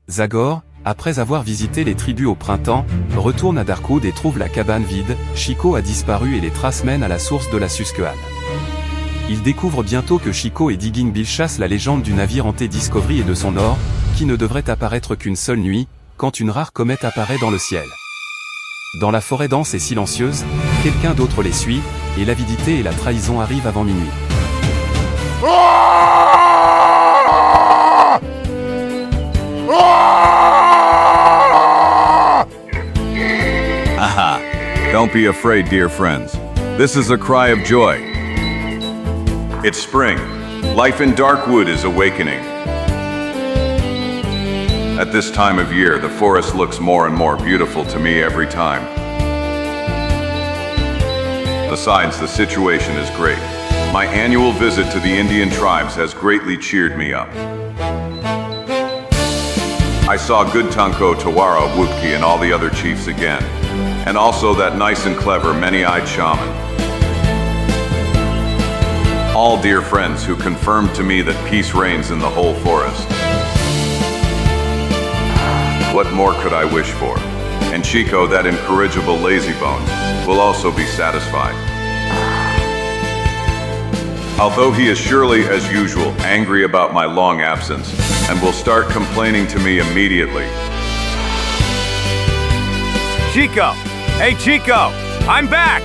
Zagor, après avoir visité les tribus au printemps, retourne à Darkwood et trouve la cabane vide. Chico a disparu et les traces mènent à la source de la Susquehanne. Il découvre bientôt que Chico et Digging Bill chassent la légende du navire hanté Discovery et de son or, qui ne devrait apparaître qu'une seule nuit, quand une rare comète apparaît dans le ciel. Dans la forêt dense et silencieuse, quelqu'un d'autre les suit, et l'avidité et la trahison arrivent avant minuit. Aha! Don't be afraid, dear friends. This is a cry of joy. It's spring. Life in Darkwood is awakening. At this time of year, the forest looks more and more beautiful to me every time. Besides, the situation is great. My annual visit to the Indian tribes has greatly cheered me up. I saw good Tanko, Tawara, Wupki, and all the other chiefs again. And also that nice and clever many-eyed shaman. All dear friends who confirmed to me that peace reigns in the whole forest. What more could I wish for? And Chico, that incorrigible lazybones, will also be satisfied. Although he is surely, as usual, angry about my long absence, and will start complaining to me immediately. Chico! Hey Chico! I'm back!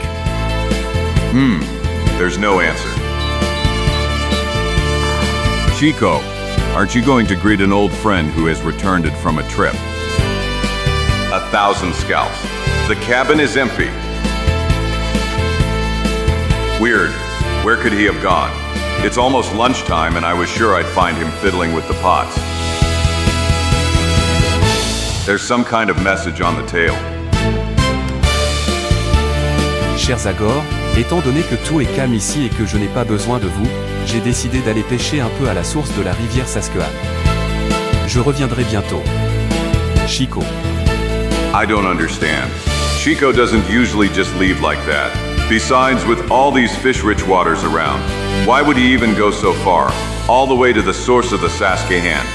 There's no answer. Chico, aren't you going to greet an old friend who has returned from a trip? 1,000 scalps. The cabin is empty. Weird. Where could he have gone? It's almost lunchtime and I was sure I'd find him fiddling with the pots. There's some kind of message on the tail. Cher Zagor, étant donné que tout est calme ici et que je n'ai pas besoin de vous, j'ai décidé d'aller pêcher un peu à la source de la rivière Susquehanne. Je reviendrai bientôt. Chico. I don't understand. Chico doesn't usually just leave like that. Besides, with all these fish-rich waters around, why would he even go so far, all the way to the source of the Susquehanne?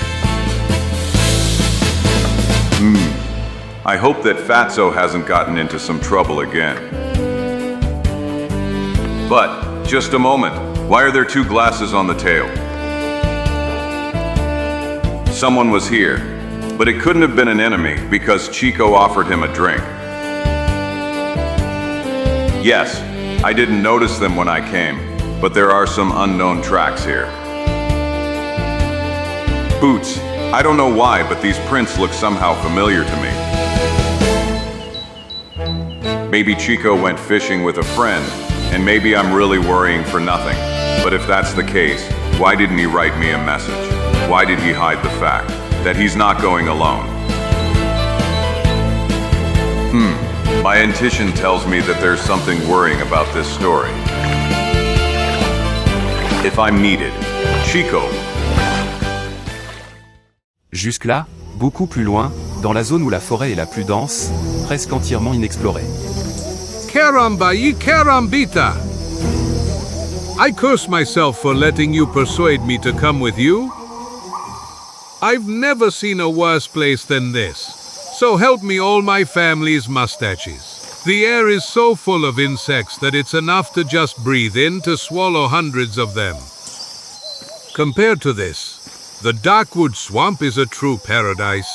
I hope that Fatso hasn't gotten into some trouble again. But, just a moment, why are there 2 glasses on the tail? Someone was here, but it couldn't have been an enemy because Chico offered him a drink. Yes, I didn't notice them when I came, but there are some unknown tracks here. Boots, I don't know why, but these prints look somehow familiar to me. Maybe Chico went fishing with a friend, and maybe I'm really worrying for nothing. But if that's the case, why didn't he write me a message? Why did he hide the fact that he's not going alone? My intuition tells me that there's something worrying about this story. If I'm needed, Chico. Jusque-là, beaucoup plus loin, dans la zone où la forêt est la plus dense, presque entièrement inexplorée. Caramba y carambita! I curse myself for letting you persuade me to come with you. I've never seen a worse place than this. So help me all my family's mustaches. The air is so full of insects that it's enough to just breathe in to swallow hundreds of them. Compared to this, the Darkwood swamp is a true paradise.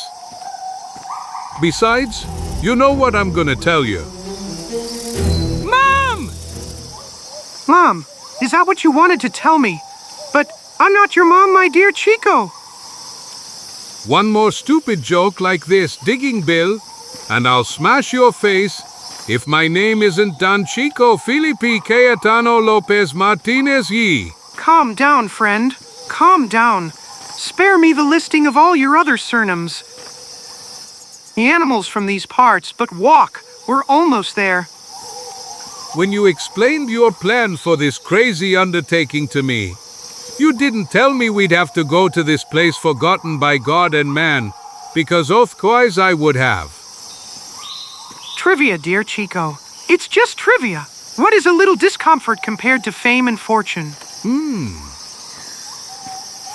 Besides, you know what I'm gonna tell you. Mom, is that what you wanted to tell me? But I'm not your mom, my dear Chico. One more stupid joke like this, Digging Bill, and I'll smash your face if my name isn't Don Chico Felipe Cayetano Lopez Martinez Yee. Calm down, friend. Calm down. Spare me the listing of all your other surnames. The animals from these parts, but walk. We're almost there. When you explained your plan for this crazy undertaking to me, you didn't tell me we'd have to go to this place forgotten by God and man, because otherwise I would have. Trivia, dear Chico. It's just trivia. What is a little discomfort compared to fame and fortune?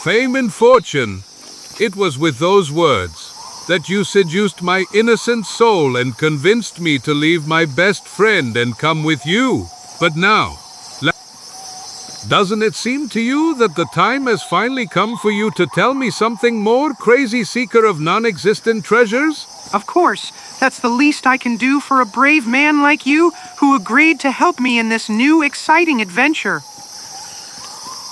Fame and fortune. It was with those words that you seduced my innocent soul and convinced me to leave my best friend and come with you. But now, doesn't it seem to you that the time has finally come for you to tell me something more, crazy seeker of non-existent treasures? Of course, that's the least I can do for a brave man like you who agreed to help me in this new, exciting adventure.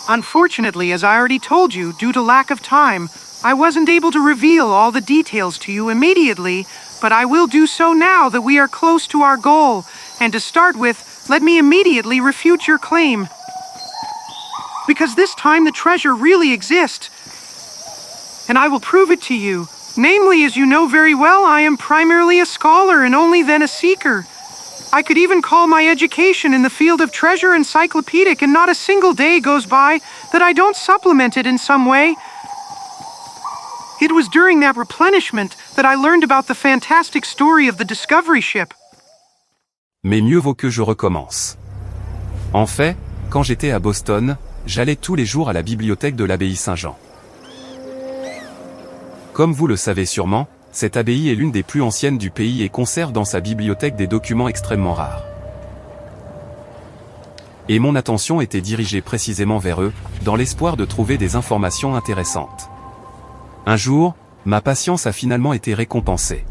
Unfortunately, as I already told you, due to lack of time, I wasn't able to reveal all the details to you immediately, but I will do so now that we are close to our goal. And to start with, let me immediately refute your claim. Because this time the treasure really exists. And I will prove it to you. Namely, as you know very well, I am primarily a scholar and only then a seeker. I could even call my education in the field of treasure encyclopedic, and not a single day goes by that I don't supplement it in some way. It was during that replenishment that I learned about the fantastic story of the Discovery Ship. Mais mieux vaut que je recommence. En fait, quand j'étais à Boston, j'allais tous les jours à la bibliothèque de l'abbaye Saint-Jean. Comme vous le savez sûrement, cette abbaye est l'une des plus anciennes du pays et conserve dans sa bibliothèque des documents extrêmement rares. Et mon attention était dirigée précisément vers eux, dans l'espoir de trouver des informations intéressantes. Un jour, ma patience a finalement été récompensée.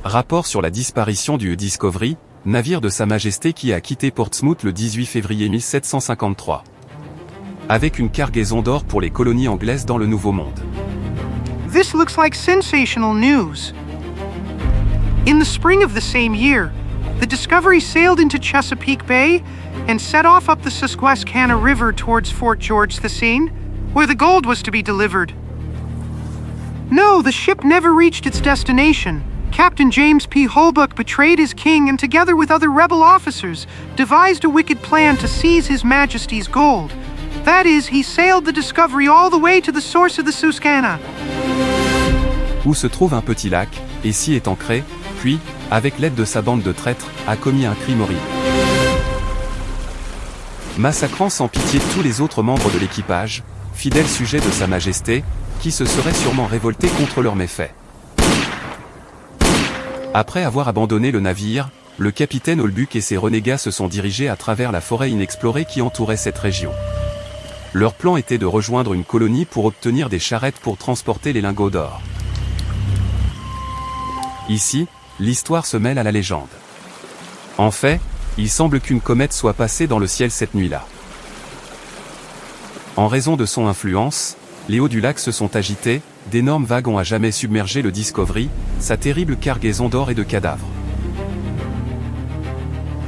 Rapport sur la disparition du Discovery, navire de Sa Majesté qui a quitté Portsmouth le 18 février 1753. Avec une cargaison d'or pour les colonies anglaises dans le Nouveau Monde. This looks like sensational news. In the spring of the same year, the Discovery sailed into Chesapeake Bay and set off up the Susquehanna River towards Fort George the Seine, where the gold was to be delivered. No, the ship never reached its destination. Captain James P. Holbrook betrayed his king and together with other rebel officers, devised a wicked plan to seize His Majesty's gold. That is, he sailed the Discovery all the way to the source of the Susquehanna. Où se trouve un petit lac, et s'y est ancré, puis, avec l'aide de sa bande de traîtres, a commis un crime horrible. Massacrant sans pitié tous les autres membres de l'équipage, fidèles sujets de Sa Majesté, qui se seraient sûrement révoltés contre leurs méfaits. Après avoir abandonné le navire, le capitaine Holbrook et ses renégats se sont dirigés à travers la forêt inexplorée qui entourait cette région. Leur plan était de rejoindre une colonie pour obtenir des charrettes pour transporter les lingots d'or. Ici, l'histoire se mêle à la légende. En fait, il semble qu'une comète soit passée dans le ciel cette nuit-là. En raison de son influence, les hauts du lac se sont agités, d'énormes vagues ont à jamais submergé le Discovery, sa terrible cargaison d'or et de cadavres.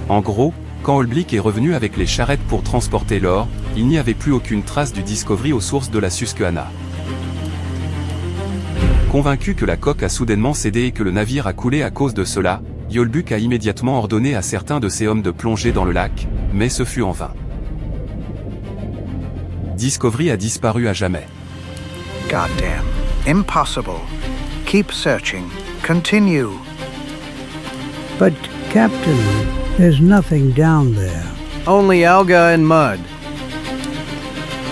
En gros, quand Holbrook est revenu avec les charrettes pour transporter l'or, il n'y avait plus aucune trace du Discovery aux sources de la Susquehanna. Convaincu que la coque a soudainement cédé et que le navire a coulé à cause de cela, Holbrook a immédiatement ordonné à certains de ses hommes de plonger dans le lac, mais ce fut en vain. Discovery a disparu à jamais. Goddamn. Impossible. Keep searching. Continue. But, Captain, there's nothing down there. Only alga and mud.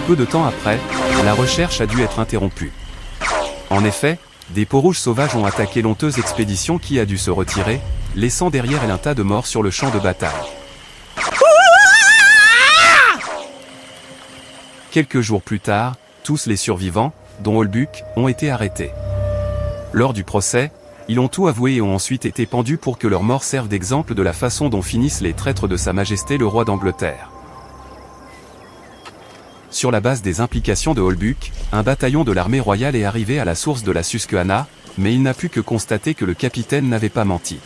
Peu de temps après, la recherche a dû être interrompue. En effet, des peaux-rouges sauvages ont attaqué l'honteuse expédition qui a dû se retirer, laissant derrière elle un tas de morts sur le champ de bataille. Quelques jours plus tard, tous les survivants, dont Holbrook, ont été arrêtés. Lors du procès, ils ont tout avoué et ont ensuite été pendus pour que leur mort serve d'exemple de la façon dont finissent les traîtres de Sa Majesté le roi d'Angleterre. Sur la base des implications de Holbrook, un bataillon de l'armée royale est arrivé à la source de la Susquehanna, mais il n'a pu que constater que le capitaine n'avait pas menti.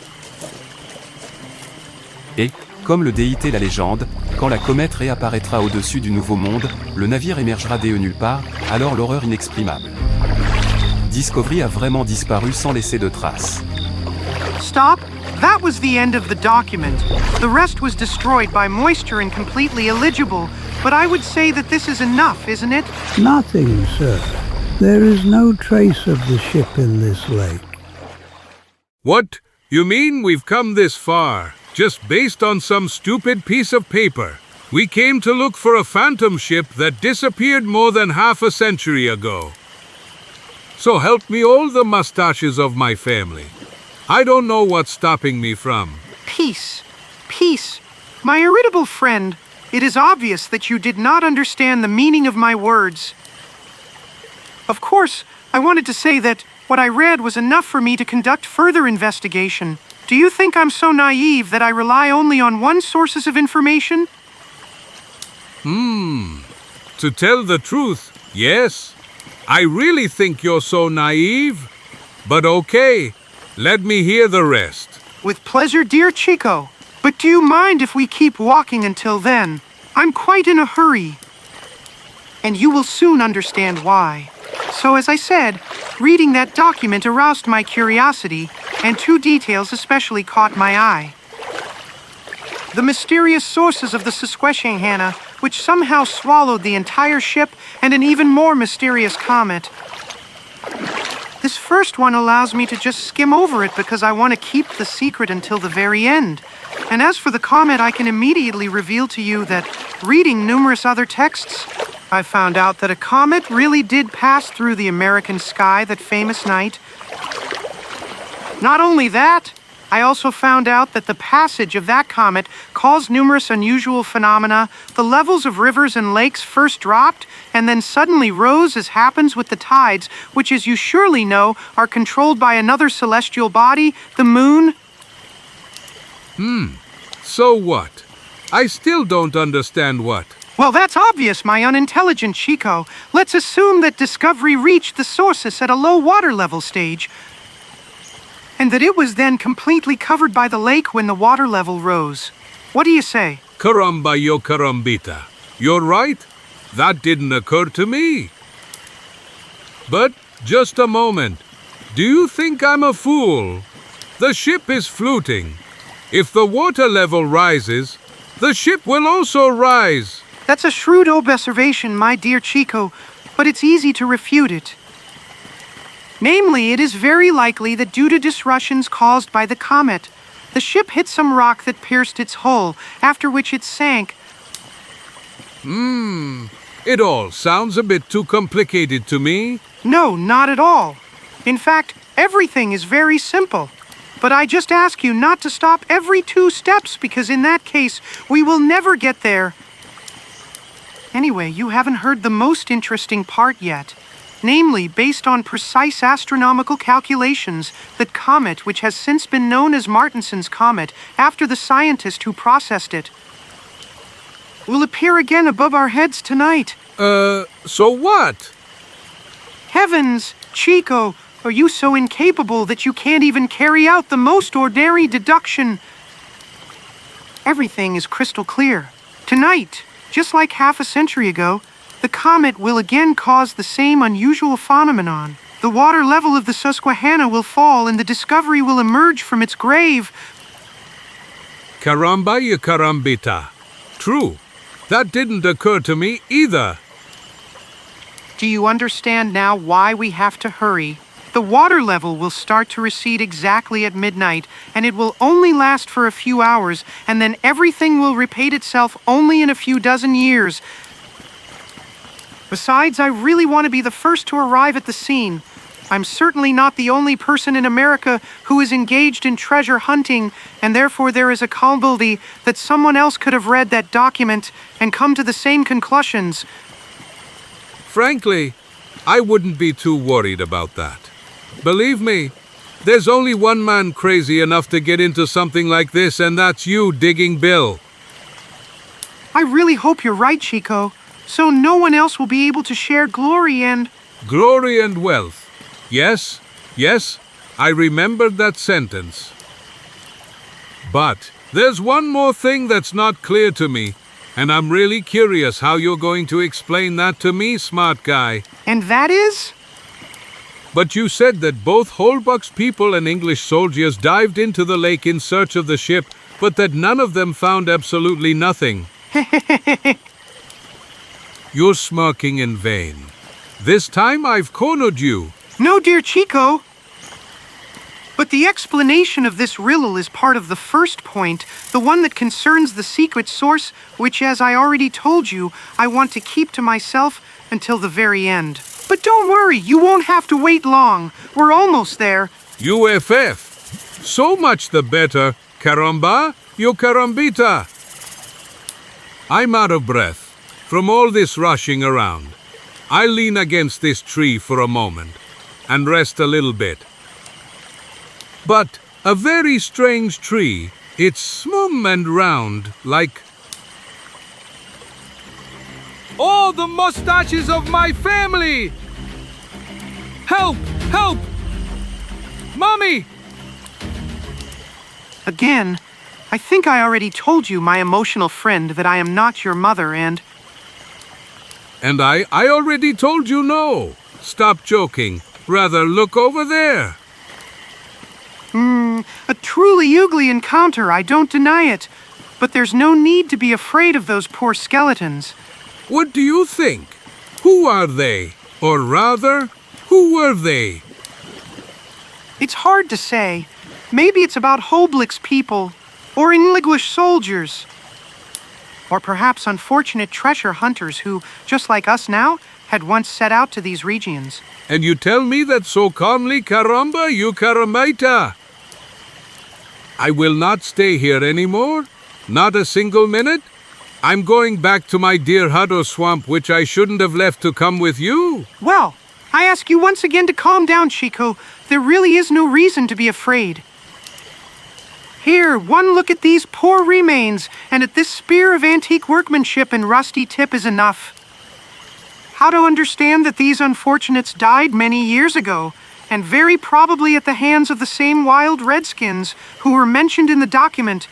Et, comme le déité la légende, quand la comète réapparaîtra au-dessus du Nouveau Monde, le navire émergera de nulle part, alors l'horreur inexprimable. Discovery a vraiment disparu sans laisser de traces. Stop. That was the end of the document. The rest was destroyed by moisture and completely illegible. But I would say that this is enough, isn't it? Nothing, sir. There is no trace of the ship in this lake. What? You mean we've come this far, just based on some stupid piece of paper? We came to look for a phantom ship that disappeared more than half a century ago. So help me all the mustaches of my family. I don't know what's stopping me from. Peace. Peace. My irritable friend, it is obvious that you did not understand the meaning of my words. Of course, I wanted to say that what I read was enough for me to conduct further investigation. Do you think I'm so naive that I rely only on one sources of information? To tell the truth, yes. I really think you're so naive. But okay, let me hear the rest. With pleasure, dear Chico. But do you mind if we keep walking until then? I'm quite in a hurry. And you will soon understand why. So as I said, reading that document aroused my curiosity, and two details especially caught my eye. The mysterious sources of the Susquehanna, which somehow swallowed the entire ship, and an even more mysterious comet. This first one allows me to just skim over it because I want to keep the secret until the very end. And as for the comet, I can immediately reveal to you that, reading numerous other texts, I found out that a comet really did pass through the American sky that famous night. Not only that, I also found out that the passage of that comet caused numerous unusual phenomena. The levels of rivers and lakes first dropped and then suddenly rose, as happens with the tides, which, as you surely know, are controlled by another celestial body, the moon. So what? I still don't understand what. Well, that's obvious, my unintelligent Chico. Let's assume that Discovery reached the sources at a low water level stage, and that it was then completely covered by the lake when the water level rose. What do you say? Caramba yo carambita. You're right. That didn't occur to me. But just a moment. Do you think I'm a fool? The ship is floating. If the water level rises, the ship will also rise. That's a shrewd observation, my dear Chico, but it's easy to refute it. Namely, it is very likely that due to disruptions caused by the comet, the ship hit some rock that pierced its hull, after which it sank. It all sounds a bit too complicated to me. No, not at all. In fact, everything is very simple. But I just ask you not to stop every 2 steps, because in that case, we will never get there. Anyway, you haven't heard the most interesting part yet. Namely, based on precise astronomical calculations, that comet, which has since been known as Martinson's comet, after the scientist who processed it, will appear again above our heads tonight. So what? Heavens, Chico, are you so incapable that you can't even carry out the most ordinary deduction? Everything is crystal clear. Tonight, just like half a century ago, the comet will again cause the same unusual phenomenon. The water level of the Susquehanna will fall and the Discovery will emerge from its grave. Caramba y carambita. True. That didn't occur to me either. Do you understand now why we have to hurry? The water level will start to recede exactly at midnight, and it will only last for a few hours, and then everything will repeat itself only in a few dozen years. Besides, I really want to be the first to arrive at the scene. I'm certainly not the only person in America who is engaged in treasure hunting, and therefore there is a probability that someone else could have read that document and come to the same conclusions. Frankly, I wouldn't be too worried about that. Believe me, there's only one man crazy enough to get into something like this, and that's you, Digging Bill. I really hope you're right, Chico. So no one else will be able to share glory and... Glory and wealth. Yes, I remembered that sentence. But there's one more thing that's not clear to me, and I'm really curious how you're going to explain that to me, smart guy. And that is? But you said that both Holbuck's people and English soldiers dived into the lake in search of the ship, but that none of them found absolutely nothing. You're smirking in vain. This time I've cornered you. No, dear Chico. But the explanation of this riddle is part of the first point, the one that concerns the secret source, which, as I already told you, I want to keep to myself until the very end. But don't worry, you won't have to wait long. We're almost there. UFF. So much the better. Caramba, yo carambita. I'm out of breath from all this rushing around. I lean against this tree for a moment and rest a little bit. But a very strange tree. It's smooth and round, like... All the mustaches of my family! Help! Help! Mommy! Again, I think I already told you, my emotional friend, that I am not your mother and... And I already told you no. Stop joking. Rather look over there. A truly ugly encounter, I don't deny it. But there's no need to be afraid of those poor skeletons. What do you think? Who are they? Or rather, who were they? It's hard to say. Maybe it's about Holblick's people, or English soldiers. Or perhaps unfortunate treasure hunters who, just like us now, had once set out to these regions. And you tell me that so calmly, caramba, you caramaita. I will not stay here anymore. Not a single minute. I'm going back to my dear hut or swamp, which I shouldn't have left to come with you. Well, I ask you once again to calm down, Chico. There really is no reason to be afraid. Here, one look at these poor remains, and at this spear of antique workmanship and rusty tip is enough. How to understand that these unfortunates died many years ago, and very probably at the hands of the same wild redskins who were mentioned in the document.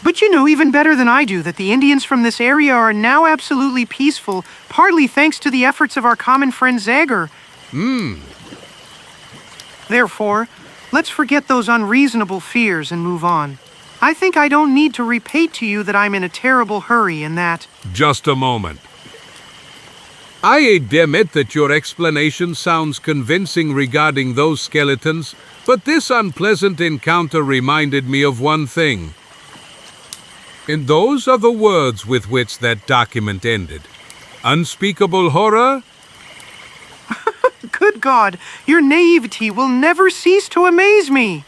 But you know even better than I do that the Indians from this area are now absolutely peaceful, partly thanks to the efforts of our common friend Zagor. Therefore, let's forget those unreasonable fears and move on. I think I don't need to repeat to you that I'm in a terrible hurry and that... Just a moment. I admit that your explanation sounds convincing regarding those skeletons, but this unpleasant encounter reminded me of one thing. And those are the words with which that document ended. Unspeakable horror? Good God, your naivety will never cease to amaze me.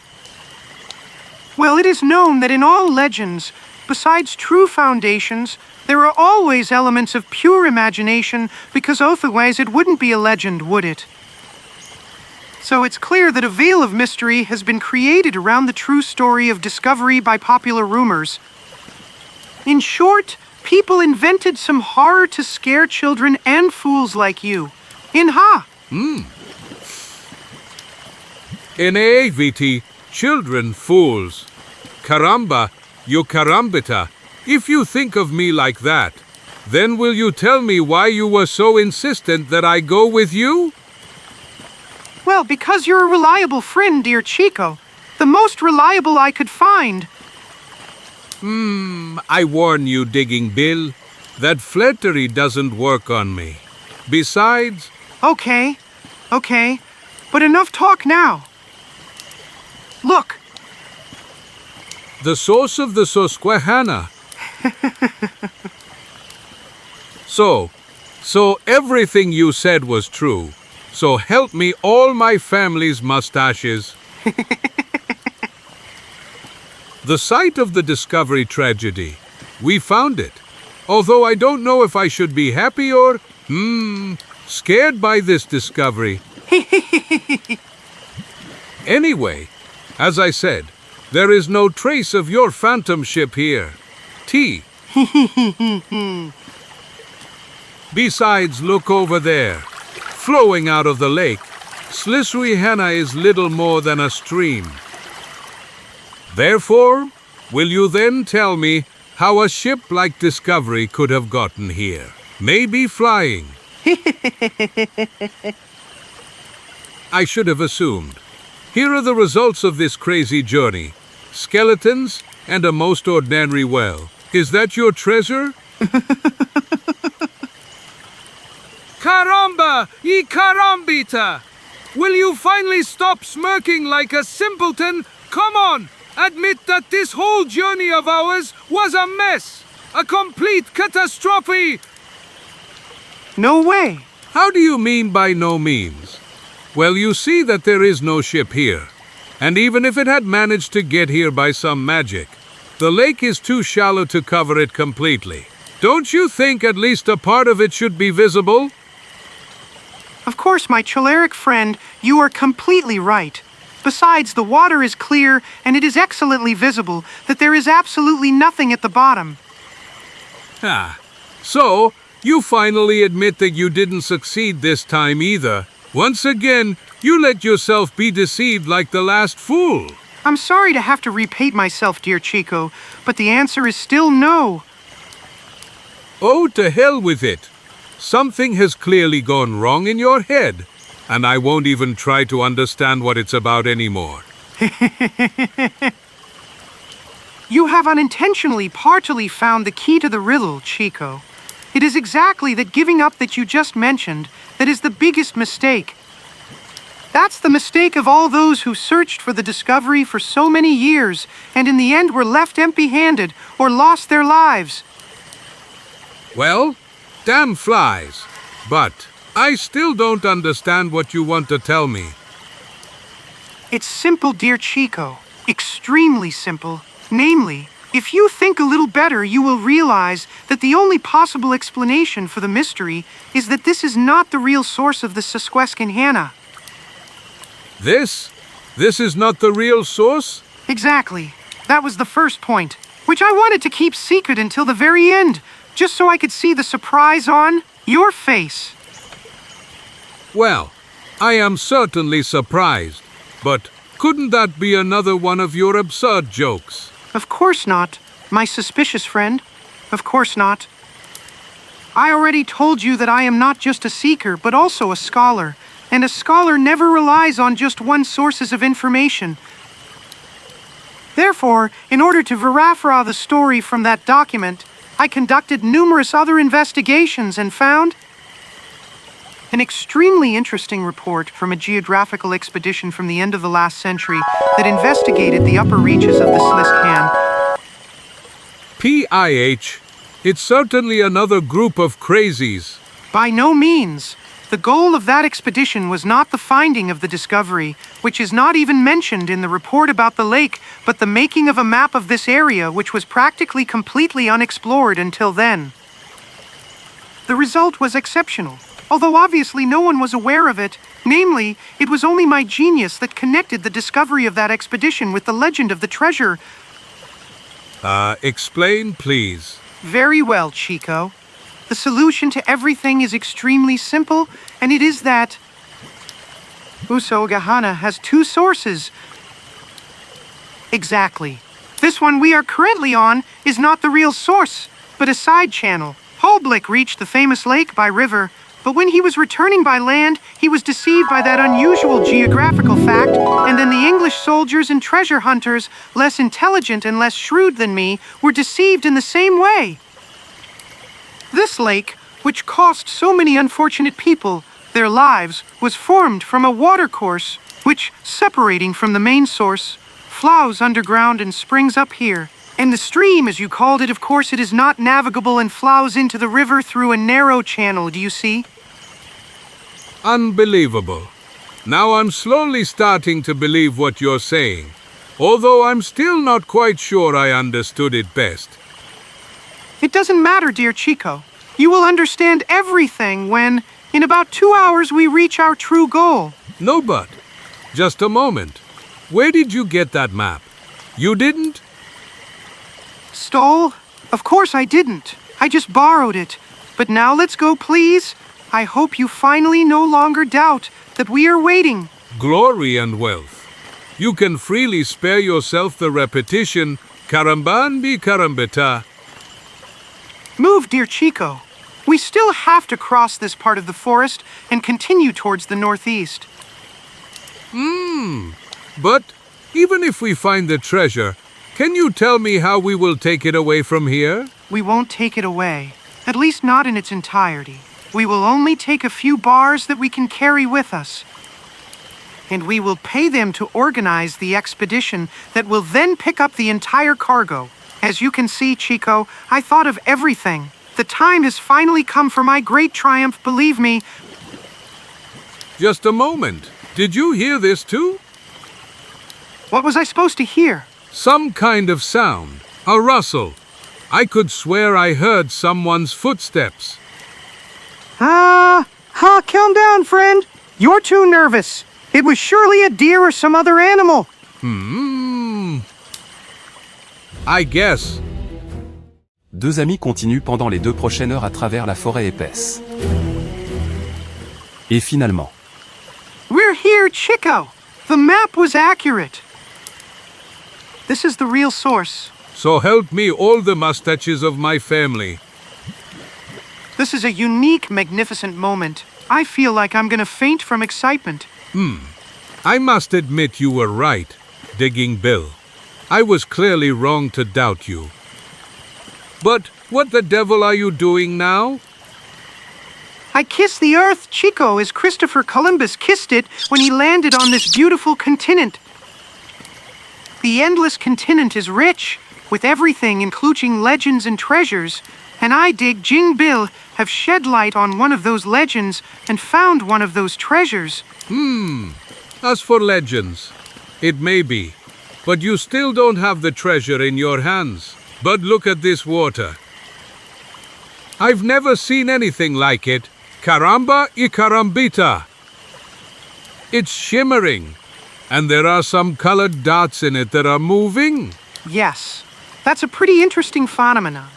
Well, it is known that in all legends, besides true foundations, there are always elements of pure imagination, because otherwise it wouldn't be a legend, would it? So it's clear that a veil of mystery has been created around the true story of discovery by popular rumors. In short, people invented some horror to scare children and fools like you. Naivety, children, fools. Caramba, you carambita. If you think of me like that, then will you tell me why you were so insistent that I go with you? Well, because you're a reliable friend, dear Chico. The most reliable I could find. I warn you, Digging Bill, that flattery doesn't work on me. Besides... Okay, but enough talk now. Look. The source of the Susquehanna. So everything you said was true. So help me all my family's mustaches. The site of the Discovery tragedy. We found it. Although I don't know if I should be happy or, scared by this discovery. Anyway, as I said, there is no trace of your phantom ship here. T. Besides, look over there. Flowing out of the lake, Susquehanna is little more than a stream. Therefore, will you then tell me how a ship like Discovery could have gotten here? Maybe flying. I should have assumed. Here are the results of this crazy journey. Skeletons and a most ordinary well. Is that your treasure? Caramba, y carambita! Will you finally stop smirking like a simpleton? Come on, admit that this whole journey of ours was a mess, a complete catastrophe. No way. How do you mean by no means? Well, you see that there is no ship here. And even if it had managed to get here by some magic, the lake is too shallow to cover it completely. Don't you think at least a part of it should be visible? Of course, my choleric friend, you are completely right. Besides, the water is clear, and it is excellently visible that there is absolutely nothing at the bottom. Ah, so you finally admit that you didn't succeed this time either. Once again, you let yourself be deceived like the last fool. I'm sorry to have to repeat myself, dear Chico, but the answer is still no. Oh, to hell with it. Something has clearly gone wrong in your head, and I won't even try to understand what it's about anymore. You have unintentionally partially found the key to the riddle, Chico. It is exactly that giving up that you just mentioned that is the biggest mistake. That's the mistake of all those who searched for the discovery for so many years and in the end were left empty-handed or lost their lives. Well, damn flies. But I still don't understand what you want to tell me. It's simple, dear Chico. Extremely simple. Namely, if you think a little better, you will realize that the only possible explanation for the mystery is that this is not the real source of the Susquehanna. This is not the real source? Exactly. That was the first point, which I wanted to keep secret until the very end, just so I could see the surprise on your face. Well, I am certainly surprised, but couldn't that be another one of your absurd jokes? Of course not, my suspicious friend. Of course not. I already told you that I am not just a seeker, but also a scholar. And a scholar never relies on just one source of information. Therefore, in order to verify the story from that document, I conducted numerous other investigations and found an extremely interesting report from a geographical expedition from the end of the last century that investigated the upper reaches of the Susquehanna. PIH, it's certainly another group of crazies. By no means. The goal of that expedition was not the finding of the discovery, which is not even mentioned in the report about the lake, but the making of a map of this area which was practically completely unexplored until then. The result was exceptional, although obviously no one was aware of it. Namely, it was only my genius that connected the discovery of that expedition with the legend of the treasure. Explain, please. Very well, Chico. The solution to everything is extremely simple, and it is that Susquehanna has two sources. Exactly. This one we are currently on is not the real source, but a side channel. Holblick reached the famous lake by river, but when he was returning by land, he was deceived by that unusual geographical fact, and then the English soldiers and treasure hunters, less intelligent and less shrewd than me, were deceived in the same way. This lake, which cost so many unfortunate people their lives, was formed from a watercourse, which, separating from the main source, flows underground and springs up here. And the stream, as you called it, of course, it is not navigable and flows into the river through a narrow channel, do you see? Unbelievable. Now I'm slowly starting to believe what you're saying, although I'm still not quite sure I understood it best. It doesn't matter, dear Chico. You will understand everything when, in about 2 hours, we reach our true goal. No, but just a moment. Where did you get that map? You didn't? Stole? Of course I didn't. I just borrowed it. But now let's go, please. I hope you finally no longer doubt that we are waiting. Glory and wealth. You can freely spare yourself the repetition, Caramban bi carambeta. Move, dear Chico. We still have to cross this part of the forest and continue towards the northeast. But even if we find the treasure, can you tell me how we will take it away from here? We won't take it away, at least not in its entirety. We will only take a few bars that we can carry with us. And we will pay them to organize the expedition that will then pick up the entire cargo. As you can see, Chico, I thought of everything. The time has finally come for my great triumph, believe me. Just a moment. Did you hear this too? What was I supposed to hear? Some kind of sound. A rustle. I could swear I heard someone's footsteps. Calm down, friend. You're too nervous. It was surely a deer or some other animal. I guess. Deux amis continuent pendant les 2 prochaines heures à travers la forêt épaisse. Et finalement. We're here, Chico. The map was accurate. This is the real source. So help me all the mustaches of my family. This is a unique, magnificent moment. I feel like I'm gonna faint from excitement. I must admit you were right, Digging Bill. I was clearly wrong to doubt you. But what the devil are you doing now? I kiss the earth, Chico, as Christopher Columbus kissed it when he landed on this beautiful continent. The endless continent is rich, with everything including legends and treasures, and I, Digging Bill, have shed light on one of those legends and found one of those treasures. As for legends, it may be, but you still don't have the treasure in your hands. But look at this water. I've never seen anything like it. Caramba y carambita. It's shimmering, and there are some colored dots in it that are moving. Yes, that's a pretty interesting phenomenon,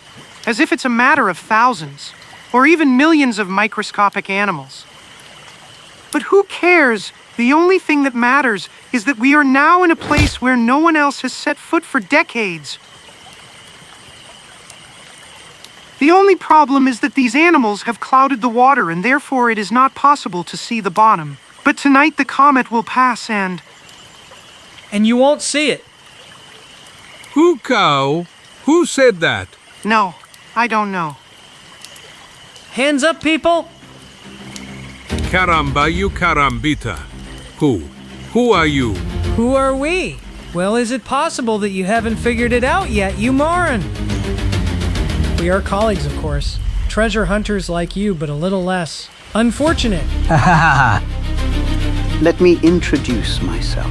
as if it's a matter of thousands, or even millions of microscopic animals. But who cares? The only thing that matters is that we are now in a place where no one else has set foot for decades. The only problem is that these animals have clouded the water and therefore it is not possible to see the bottom. But tonight the comet will pass and you won't see it. Who cow? Who said that? No, I don't know. Hands up, people! Caramba you carambita. Who are you? Who are we? Well, is it possible that you haven't figured it out yet, you moron? We are colleagues, of course. Treasure hunters like you, but a little less unfortunate. Let me introduce myself.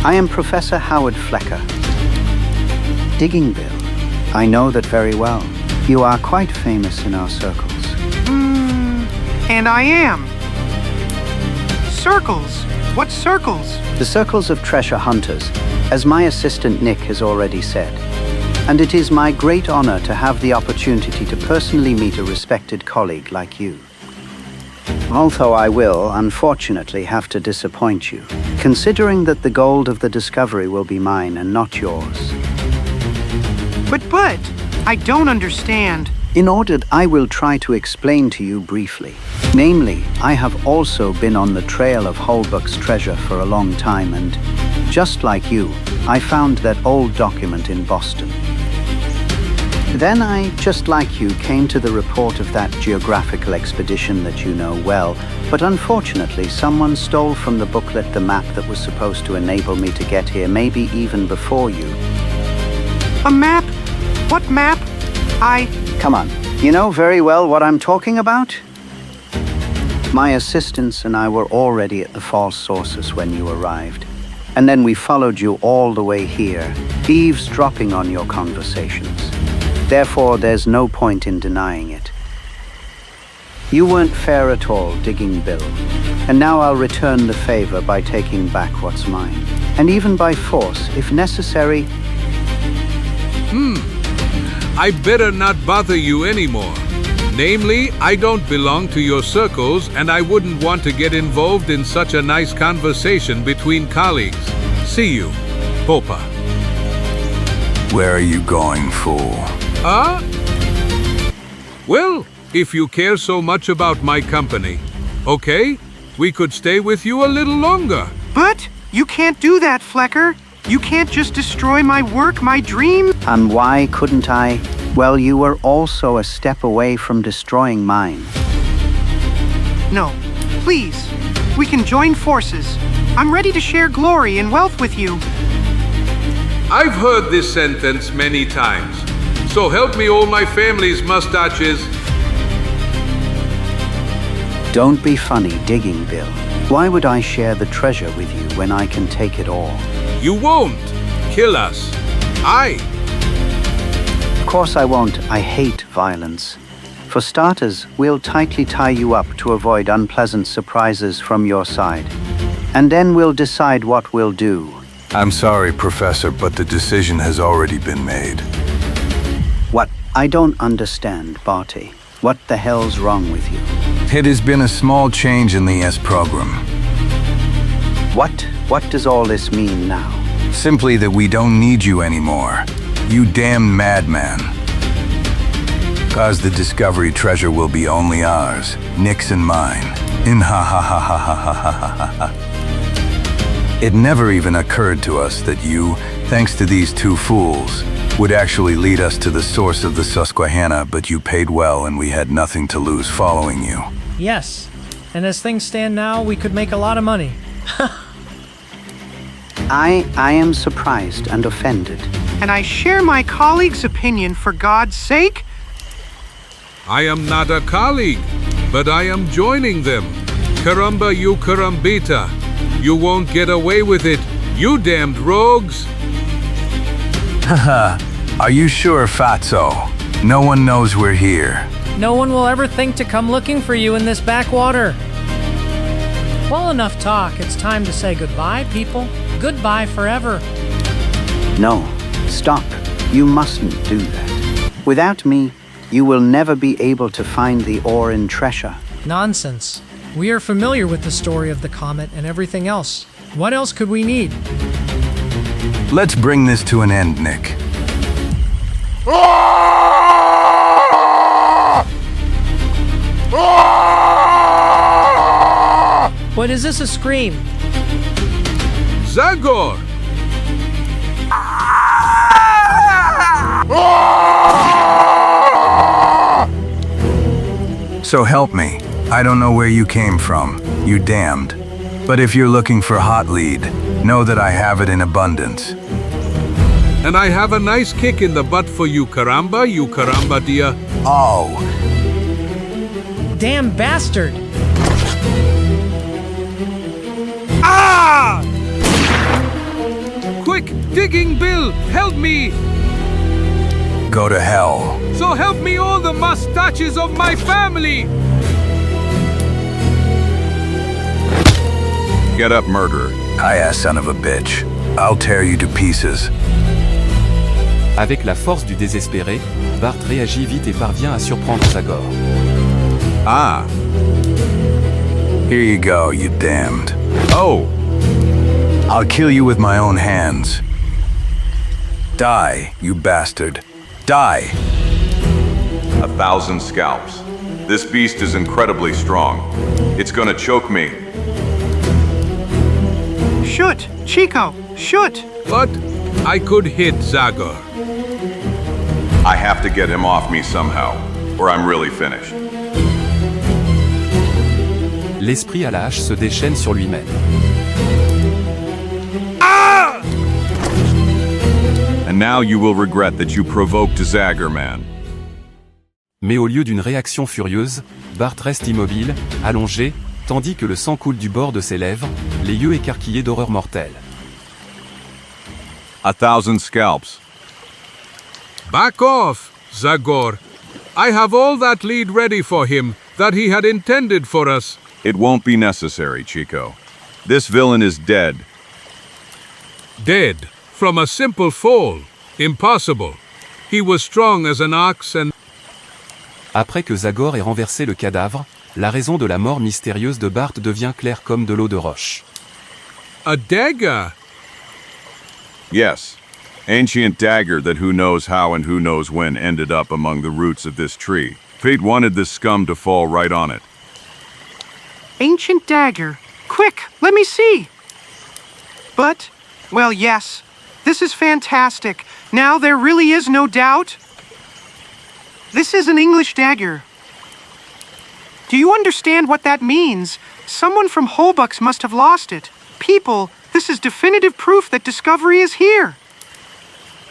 I am Professor Howard Flecker. Digging Bill, I know that very well. You are quite famous in our circles. And I am. Circles? What circles? The circles of treasure hunters, as my assistant Nick has already said. And it is my great honor to have the opportunity to personally meet a respected colleague like you. Although I will, unfortunately, have to disappoint you, considering that the gold of the discovery will be mine and not yours. But, I don't understand. In order, I will try to explain to you briefly. Namely, I have also been on the trail of Holbrook's treasure for a long time and, just like you, I found that old document in Boston. Then I, just like you, came to the report of that geographical expedition that you know well, but unfortunately someone stole from the booklet the map that was supposed to enable me to get here, maybe even before you. A map? What map? Come on, you know very well what I'm talking about? My assistants and I were already at the false sources when you arrived. And then we followed you all the way here, eavesdropping on your conversations. Therefore, there's no point in denying it. You weren't fair at all, Digging Bill. And now I'll return the favor by taking back what's mine. And even by force, if necessary. I better not bother you anymore. Namely, I don't belong to your circles and I wouldn't want to get involved in such a nice conversation between colleagues. See you, Popa. Where are you going, fool? Well, if you care so much about my company, okay, we could stay with you a little longer. But you can't do that, Flecker. You can't just destroy my work, my dream. And why couldn't I? Well, you were also a step away from destroying mine. No, please. We can join forces. I'm ready to share glory and wealth with you. I've heard this sentence many times. So help me all my family's mustaches. Don't be funny, Digging Bill. Why would I share the treasure with you when I can take it all? You won't kill us. Of course I won't. I hate violence. For starters, we'll tightly tie you up to avoid unpleasant surprises from your side. And then we'll decide what we'll do. I'm sorry, Professor, but the decision has already been made. What? I don't understand, Barty. What the hell's wrong with you? It has been a small change in the S program. What? What does all this mean now? Simply that we don't need you anymore. You damned madman. Cause the Discovery treasure will be only ours, Nick's and mine. In ha ha ha ha ha ha ha ha ha. It never even occurred to us that you, thanks to these two fools, would actually lead us to the source of the Susquehanna, but you paid well and we had nothing to lose following you. Yes, and as things stand now, we could make a lot of money. I am surprised and offended. And I share my colleague's opinion, for God's sake. I am not a colleague, but I am joining them. Caramba, you carambita. You won't get away with it, you damned rogues. Haha, are you sure, Fatso? No one knows we're here. No one will ever think to come looking for you in this backwater. Well, enough talk. It's time to say goodbye, people. Goodbye forever. No, stop. You mustn't do that. Without me, you will never be able to find the ore and treasure. Nonsense. We are familiar with the story of the comet and everything else. What else could we need? Let's bring this to an end, Nick. What is this, a scream? Zagor! So help me. I don't know where you came from, you damned. But if you're looking for hot lead, know that I have it in abundance. And I have a nice kick in the butt for you caramba dear. Oh. Damn bastard! Ah! Quick, Digging Bill, help me! Go to hell. So help me all the mustaches of my family! Get up, murderer. Hi-ass son of a bitch. I'll tear you to pieces. Avec la force du désespéré, Bart réagit vite et parvient à surprendre Zagor. Ah. Here you go, you damned. Oh. I'll kill you with my own hands. Die, you bastard. Die. 1,000 scalps. This beast is incredibly strong. It's gonna choke me. Shoot, Chico, shoot! But I could hit Zagor. I have to get him off me somehow, or I'm really finished. L'esprit à la hache se déchaîne sur lui-même. Ah! And now you will regret that you provoked Zagor, man. Mais au lieu d'une réaction furieuse, Bart reste immobile, allongé, tandis que le sang coule du bord de ses lèvres, les yeux écarquillés d'horreur mortelle. 1,000 scalps. Back off, Zagor. I have all that lead ready for him that he had intended for us. It won't be necessary, Chico. This villain is dead. Dead from a simple fall. Impossible. He was strong as an ox and... Après que Zagor ait renversé le cadavre, la raison de la mort mystérieuse de Bart devient claire comme de l'eau de roche. A dagger? Yes. Ancient dagger that who knows how and who knows when ended up among the roots of this tree. Fate wanted this scum to fall right on it. Ancient dagger. Quick, let me see! But, well, yes. This is fantastic. Now there really is no doubt. This is an English dagger. Do you understand what that means? Someone from Holbucks must have lost it. People, this is definitive proof that discovery is here.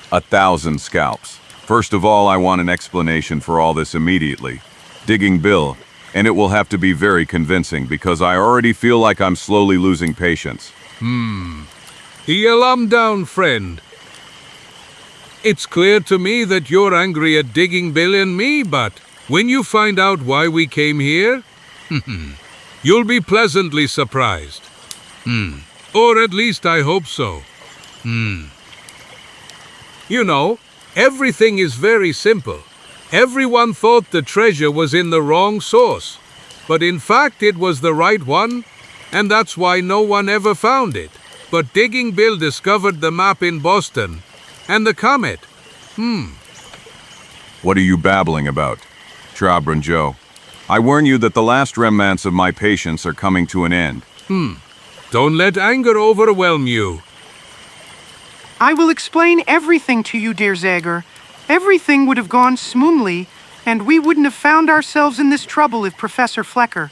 1,000 scalps. First of all, I want an explanation for all this immediately. Digging Bill, and it will have to be very convincing because I already feel like I'm slowly losing patience. Calm down, friend. It's clear to me that you're angry at Digging Bill and me, but when you find out why we came here, you'll be pleasantly surprised. Or at least I hope so. You know, everything is very simple. Everyone thought the treasure was in the wrong source, but in fact it was the right one, and that's why no one ever found it. But Digging Bill discovered the map in Boston, and the comet. What are you babbling about, Trabran Joe? I warn you that the last remnants of my patience are coming to an end. Don't let anger overwhelm you. I will explain everything to you, dear Zagor. Everything would have gone smoothly, and we wouldn't have found ourselves in this trouble if Professor Flecker.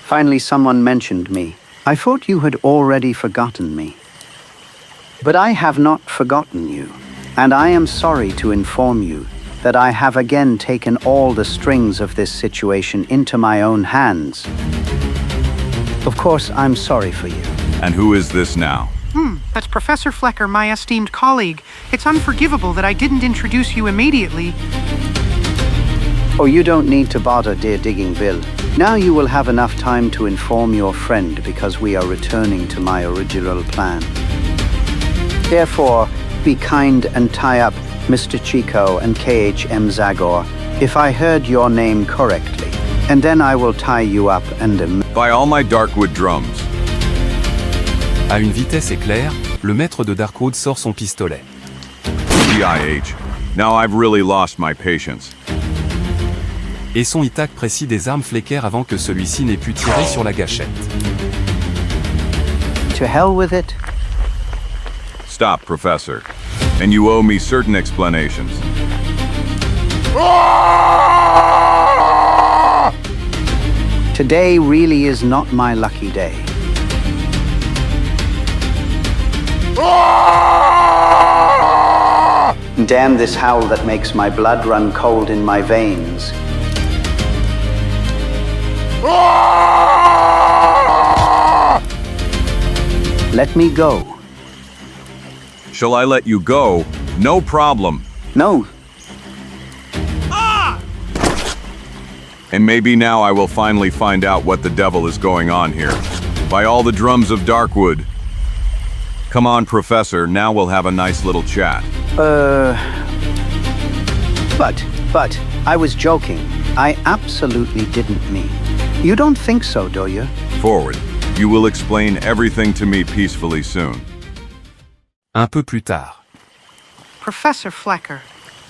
Finally, someone mentioned me. I thought you had already forgotten me. But I have not forgotten you, and I am sorry to inform you that I have again taken all the strings of this situation into my own hands. Of course, I'm sorry for you. And who is this now? That's Professor Flecker, my esteemed colleague. It's unforgivable that I didn't introduce you immediately. Oh, you don't need to bother, dear Digging Bill. Now you will have enough time to inform your friend because we are returning to my original plan. Therefore, be kind and tie up Mr. Chico and KHM Zagor, if I heard your name correctly. And then I will tie you up and... By all my Darkwood drums. À une vitesse éclair, le maître de Darkwood sort son pistolet. GIH. Now I've really lost my patience. Et son hit-tac précis des armes fléquèrent avant que celui-ci n'ait pu tirer sur la gâchette. To hell with it. Stop, Professor. And you owe me certain explanations. Today really is not my lucky day. Damn this howl that makes my blood run cold in my veins. Let me go. Shall I let you go? No problem. No. And maybe now I will finally find out what the devil is going on here. By all the drums of Darkwood. Come on, Professor, now we'll have a nice little chat. But, I was joking. I absolutely didn't mean. You don't think so, do you? Forward. You will explain everything to me peacefully soon. Un peu plus tard. Professor Flecker,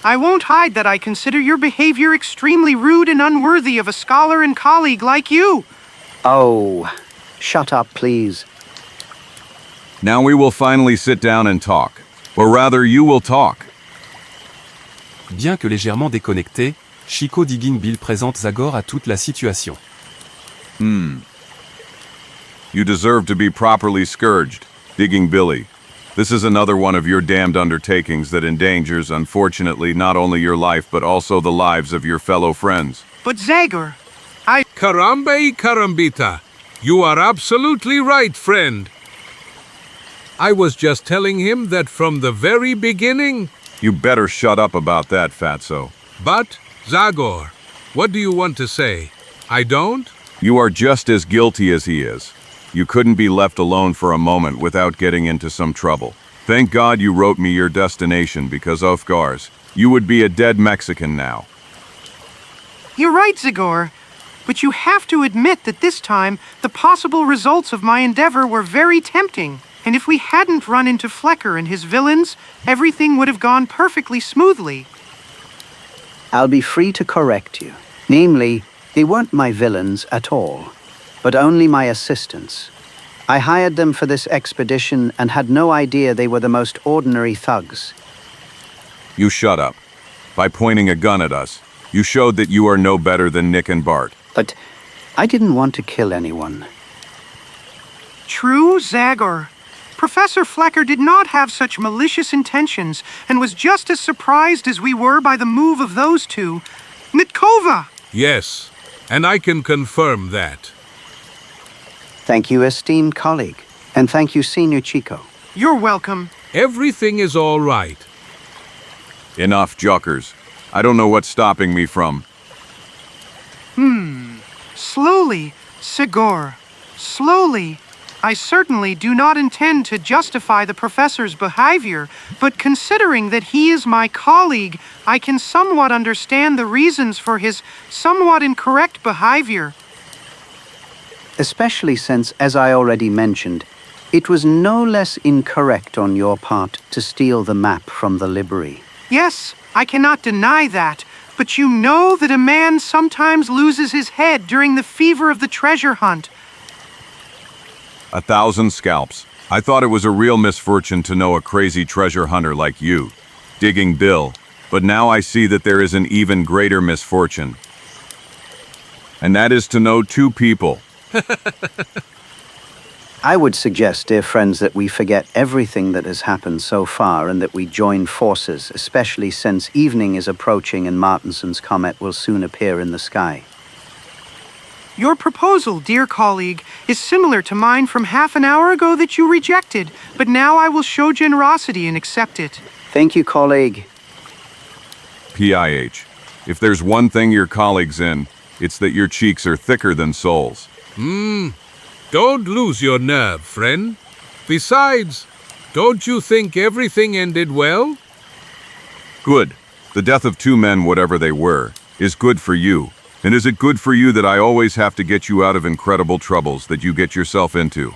I won't hide that I consider your behavior extremely rude and unworthy of a scholar and colleague like you. Oh, shut up, please. Now we will finally sit down and talk. Or rather, you will talk. Bien que légèrement déconnecté, Chico Digging Bill présente Zagor à toute la situation. You deserve to be properly scourged, Digging Billy. This is another one of your damned undertakings that endangers, unfortunately, not only your life but also the lives of your fellow friends. But Zagor, Caramba y carambita. You are absolutely right, friend. I was just telling him that from the very beginning... You better shut up about that, Fatso. But, Zagor, what do you want to say? I don't? You are just as guilty as he is. You couldn't be left alone for a moment without getting into some trouble. Thank God you wrote me your destination because, of course, you would be a dead Mexican now. You're right, Zagor. But you have to admit that this time, the possible results of my endeavor were very tempting. And if we hadn't run into Flecker and his villains, everything would have gone perfectly smoothly. I'll be free to correct you. Namely, they weren't my villains at all, but only my assistants. I hired them for this expedition and had no idea they were the most ordinary thugs. You shut up. By pointing a gun at us, you showed that you are no better than Nick and Bart. But I didn't want to kill anyone. True, Zagor. Professor Flecker did not have such malicious intentions and was just as surprised as we were by the move of those two. Nitkova! Yes, and I can confirm that. Thank you, esteemed colleague. And thank you, Senior Chico. You're welcome. Everything is all right. Enough, jokers. I don't know what's stopping me from. Slowly, Zagor. Slowly. I certainly do not intend to justify the professor's behavior, but considering that he is my colleague, I can somewhat understand the reasons for his somewhat incorrect behavior. Especially since, as I already mentioned, it was no less incorrect on your part to steal the map from the library. Yes, I cannot deny that, but you know that a man sometimes loses his head during the fever of the treasure hunt. 1,000 scalps. I thought it was a real misfortune to know a crazy treasure hunter like you, digging Bill, but now I see that there is an even greater misfortune. And that is to know 2 people. I would suggest, dear friends, that we forget everything that has happened so far and that we join forces, especially since evening is approaching and Martinson's comet will soon appear in the sky. Your proposal, dear colleague, is similar to mine from half an hour ago that you rejected, but now I will show generosity and accept it. Thank you, colleague. PIH. If there's one thing your colleague's in, it's that your cheeks are thicker than soles. Don't lose your nerve, friend. Besides, don't you think everything ended well? Good. The death of 2 men, whatever they were, is good for you. And is it good for you that I always have to get you out of incredible troubles that you get yourself into?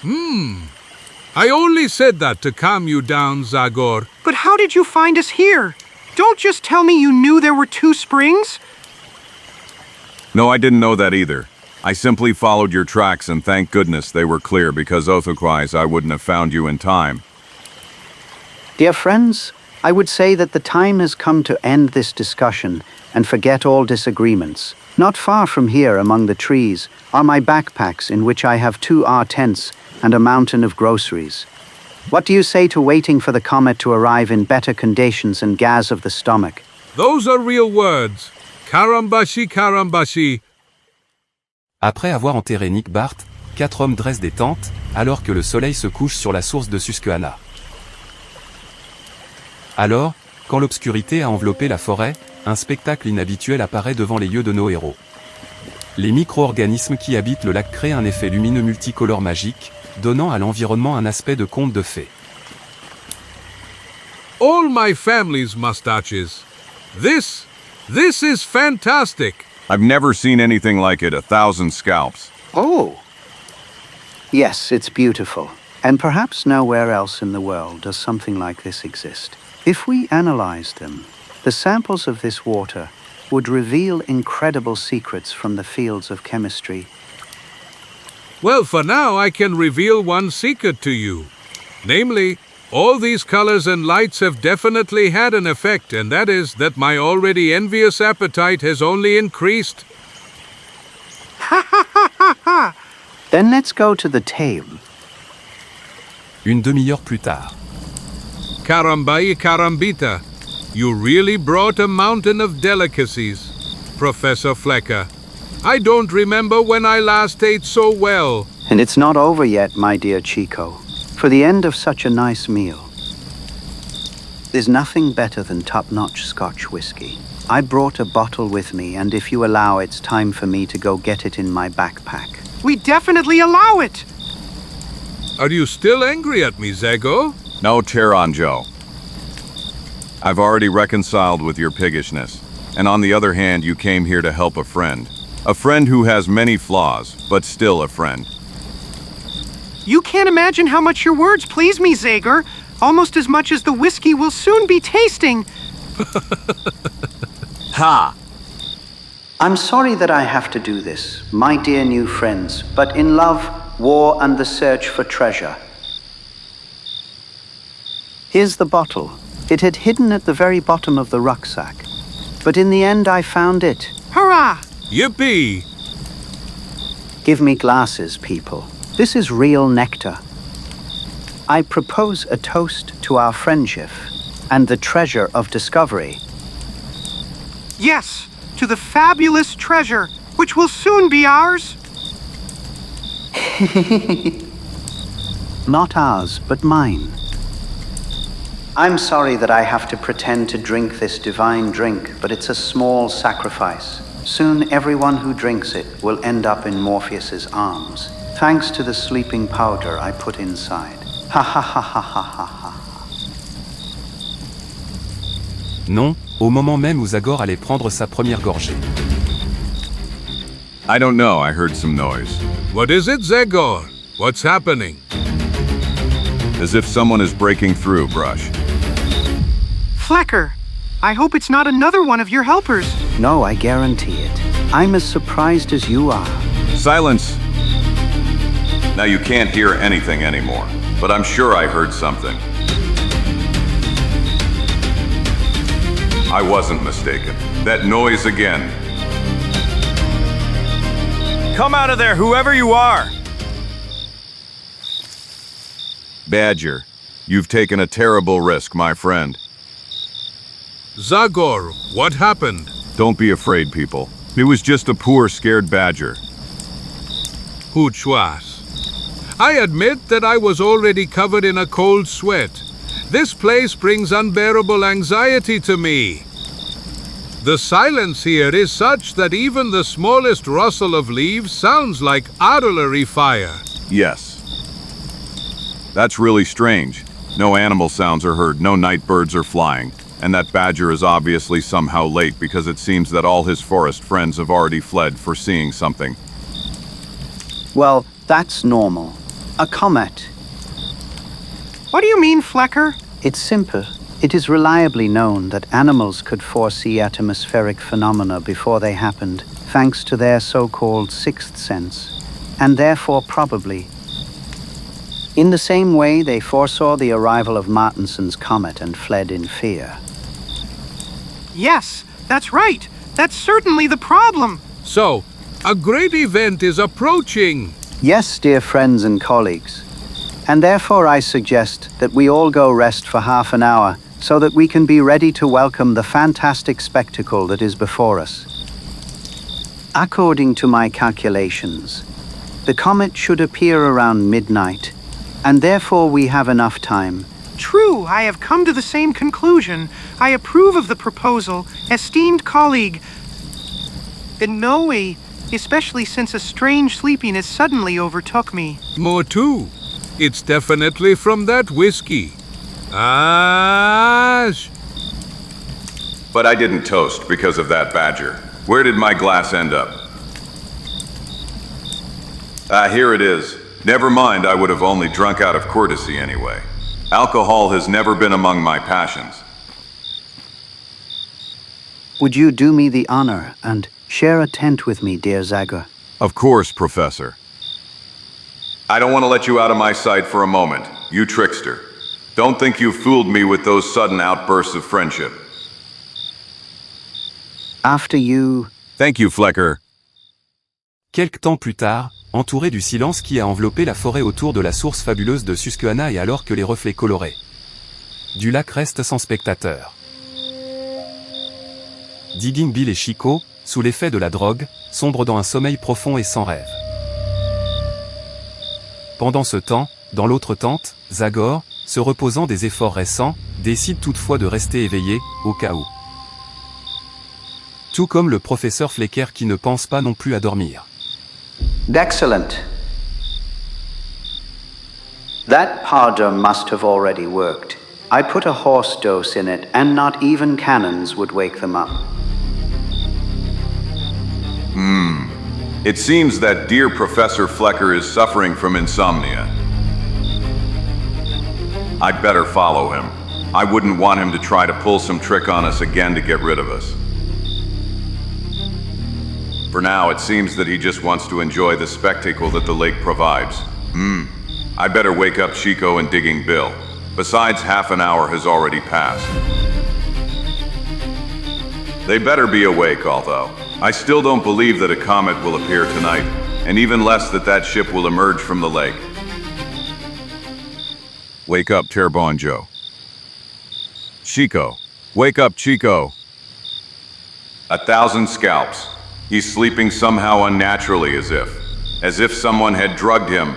I only said that to calm you down, Zagor. But how did you find us here? Don't just tell me you knew there were 2 springs. No, I didn't know that either. I simply followed your tracks and thank goodness they were clear because otherwise I wouldn't have found you in time. Dear friends, I would say that the time has come to end this discussion and forget all disagreements. Not far from here, among the trees, are my backpacks in which I have 2 tents and a mountain of groceries. What do you say to waiting for the comet to arrive in better conditions and gas of the stomach? Those are real words. Karambashi, karambashi. Après avoir enterré Nick Bart, 4 hommes dressent des tentes, alors que le soleil se couche sur la source de Susquehanna. Alors, quand l'obscurité a enveloppé la forêt, un spectacle inhabituel apparaît devant les yeux de nos héros. Les micro-organismes qui habitent le lac créent un effet lumineux multicolore magique, donnant à l'environnement un aspect de conte de fées. All my family's mustaches. This is fantastic. I've never seen anything like it, 1,000 scalps. Oh! Yes, it's beautiful. And perhaps nowhere else in the world does something like this exist. If we analyzed them, the samples of this water would reveal incredible secrets from the fields of chemistry. Well, for now I can reveal one secret to you. Namely, all these colors and lights have definitely had an effect, and that is that my already envious appetite has only increased. Then let's go to the tale. Une demi-heure plus tard. Karambai Karambita, you really brought a mountain of delicacies, Professor Flecker. I don't remember when I last ate so well. And it's not over yet, my dear Chico. For the end of such a nice meal, there's nothing better than top-notch Scotch whiskey. I brought a bottle with me, and if you allow, it's time for me to go get it in my backpack. We definitely allow it. Are you still angry at me, Zagor? No, Tehran Joe. I've already reconciled with your piggishness. And on the other hand, you came here to help a friend. A friend who has many flaws, but still a friend. You can't imagine how much your words please me, Zagor. Almost as much as the whiskey we'll soon be tasting. Ha! I'm sorry that I have to do this, my dear new friends, but in love, war, and the search for treasure. Here's the bottle. It had hidden at the very bottom of the rucksack. But in the end, I found it. Hurrah! Yippee! Give me glasses, people. This is real nectar. I propose a toast to our friendship and the treasure of discovery. Yes, to the fabulous treasure, which will soon be ours. Not ours, but mine. I'm sorry that I have to pretend to drink this divine drink, but it's a small sacrifice. Soon everyone who drinks it will end up in Morpheus's arms, thanks to the sleeping powder I put inside. Ha ha ha ha ha ha ha. Non, au moment même où Zagor allait prendre sa première gorgée. I don't know, I heard some noise. What is it, Zagor? What's happening? As if someone is breaking through, Brush. Flecker, I hope it's not another one of your helpers. No, I guarantee it. I'm as surprised as you are. Silence! Now you can't hear anything anymore, but I'm sure I heard something. I wasn't mistaken. That noise again. Come out of there, whoever you are! Badger, you've taken a terrible risk, my friend. Zagor, what happened? Don't be afraid, people. It was just a poor, scared badger. Hoochwas. I admit that I was already covered in a cold sweat. This place brings unbearable anxiety to me. The silence here is such that even the smallest rustle of leaves sounds like artillery fire. Yes. That's really strange. No animal sounds are heard, no night birds are flying. And that badger is obviously somehow late because it seems that all his forest friends have already fled for seeing something. Well, that's normal. A comet. What do you mean, Flecker? It's simple. It is reliably known that animals could foresee atmospheric phenomena before they happened, thanks to their so-called sixth sense, and therefore probably. In the same way, they foresaw the arrival of Martinson's comet and fled in fear. Yes, that's right. That's certainly the problem. So, a great event is approaching. Yes, dear friends and colleagues. And therefore I suggest that we all go rest for half an hour so that we can be ready to welcome the fantastic spectacle that is before us. According to my calculations, the comet should appear around midnight, and therefore we have enough time. True, I have come to the same conclusion. I approve of the proposal, esteemed colleague. NOUVEAU, especially since a strange sleepiness suddenly overtook me. More too. It's definitely from that whiskey. Ash! But I didn't toast because of that badger. Where did my glass end up? Here it is. Never mind, I would have only drunk out of courtesy anyway. Alcohol has never been among my passions. Would you do me the honor and share a tent with me, dear Zagor? Of course, Professor. I don't want to let you out of my sight for a moment, you trickster. Don't think you fooled me with those sudden outbursts of friendship. After you... Thank you, Flecker. Quelque temps plus tard, entouré du silence qui a enveloppé la forêt autour de la source fabuleuse de Susquehanna et alors que les reflets colorés du lac restent sans spectateurs. Digging Bill et Chico, sous l'effet de la drogue, sombrent dans un sommeil profond et sans rêve. Pendant ce temps, dans l'autre tente, Zagor, se reposant des efforts récents, décide toutefois de rester éveillé, au cas où. Tout comme le professeur Flecker qui ne pense pas non plus à dormir. Excellent. That powder must have already worked. I put a horse dose in it, and not even cannons would wake them up. It seems that dear Professor Flecker is suffering from insomnia. I'd better follow him. I wouldn't want him to try to pull some trick on us again to get rid of us. For now, it seems that he just wants to enjoy the spectacle that the lake provides. I better wake up Chico and Digging Bill. Besides, half an hour has already passed. They better be awake, although. I still don't believe that a comet will appear tonight, and even less that that ship will emerge from the lake. Wake up, Terrebonne Joe. Chico. Wake up, Chico. 1,000 scalps. He's sleeping somehow unnaturally as if someone had drugged him.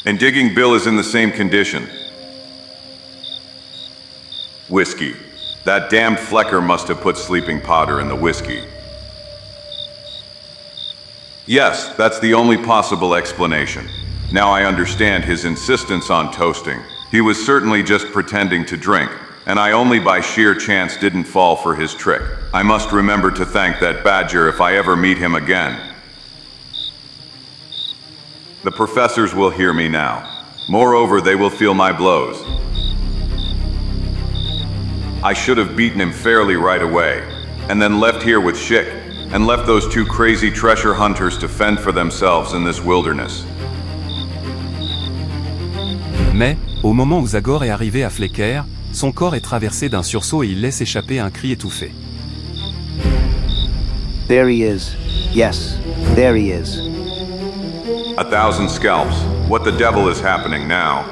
And Digging Bill is in the same condition. Whiskey. That damned Flecker must have put sleeping powder in the whiskey. Yes, that's the only possible explanation. Now I understand his insistence on toasting. He was certainly just pretending to drink, and I only by sheer chance didn't fall for his trick. I must remember to thank that badger if I ever meet him again. The professors will hear me now. Moreover, they will feel my blows. I should have beaten him fairly right away, and then left here with Chic, and left those two crazy treasure hunters to fend for themselves in this wilderness. Mais, au moment où Zagor est arrivé à Flecker, son corps est traversé d'un sursaut et il laisse échapper un cri étouffé. There he is. Yes, there he is. 1,000 scalps. What the devil is happening now?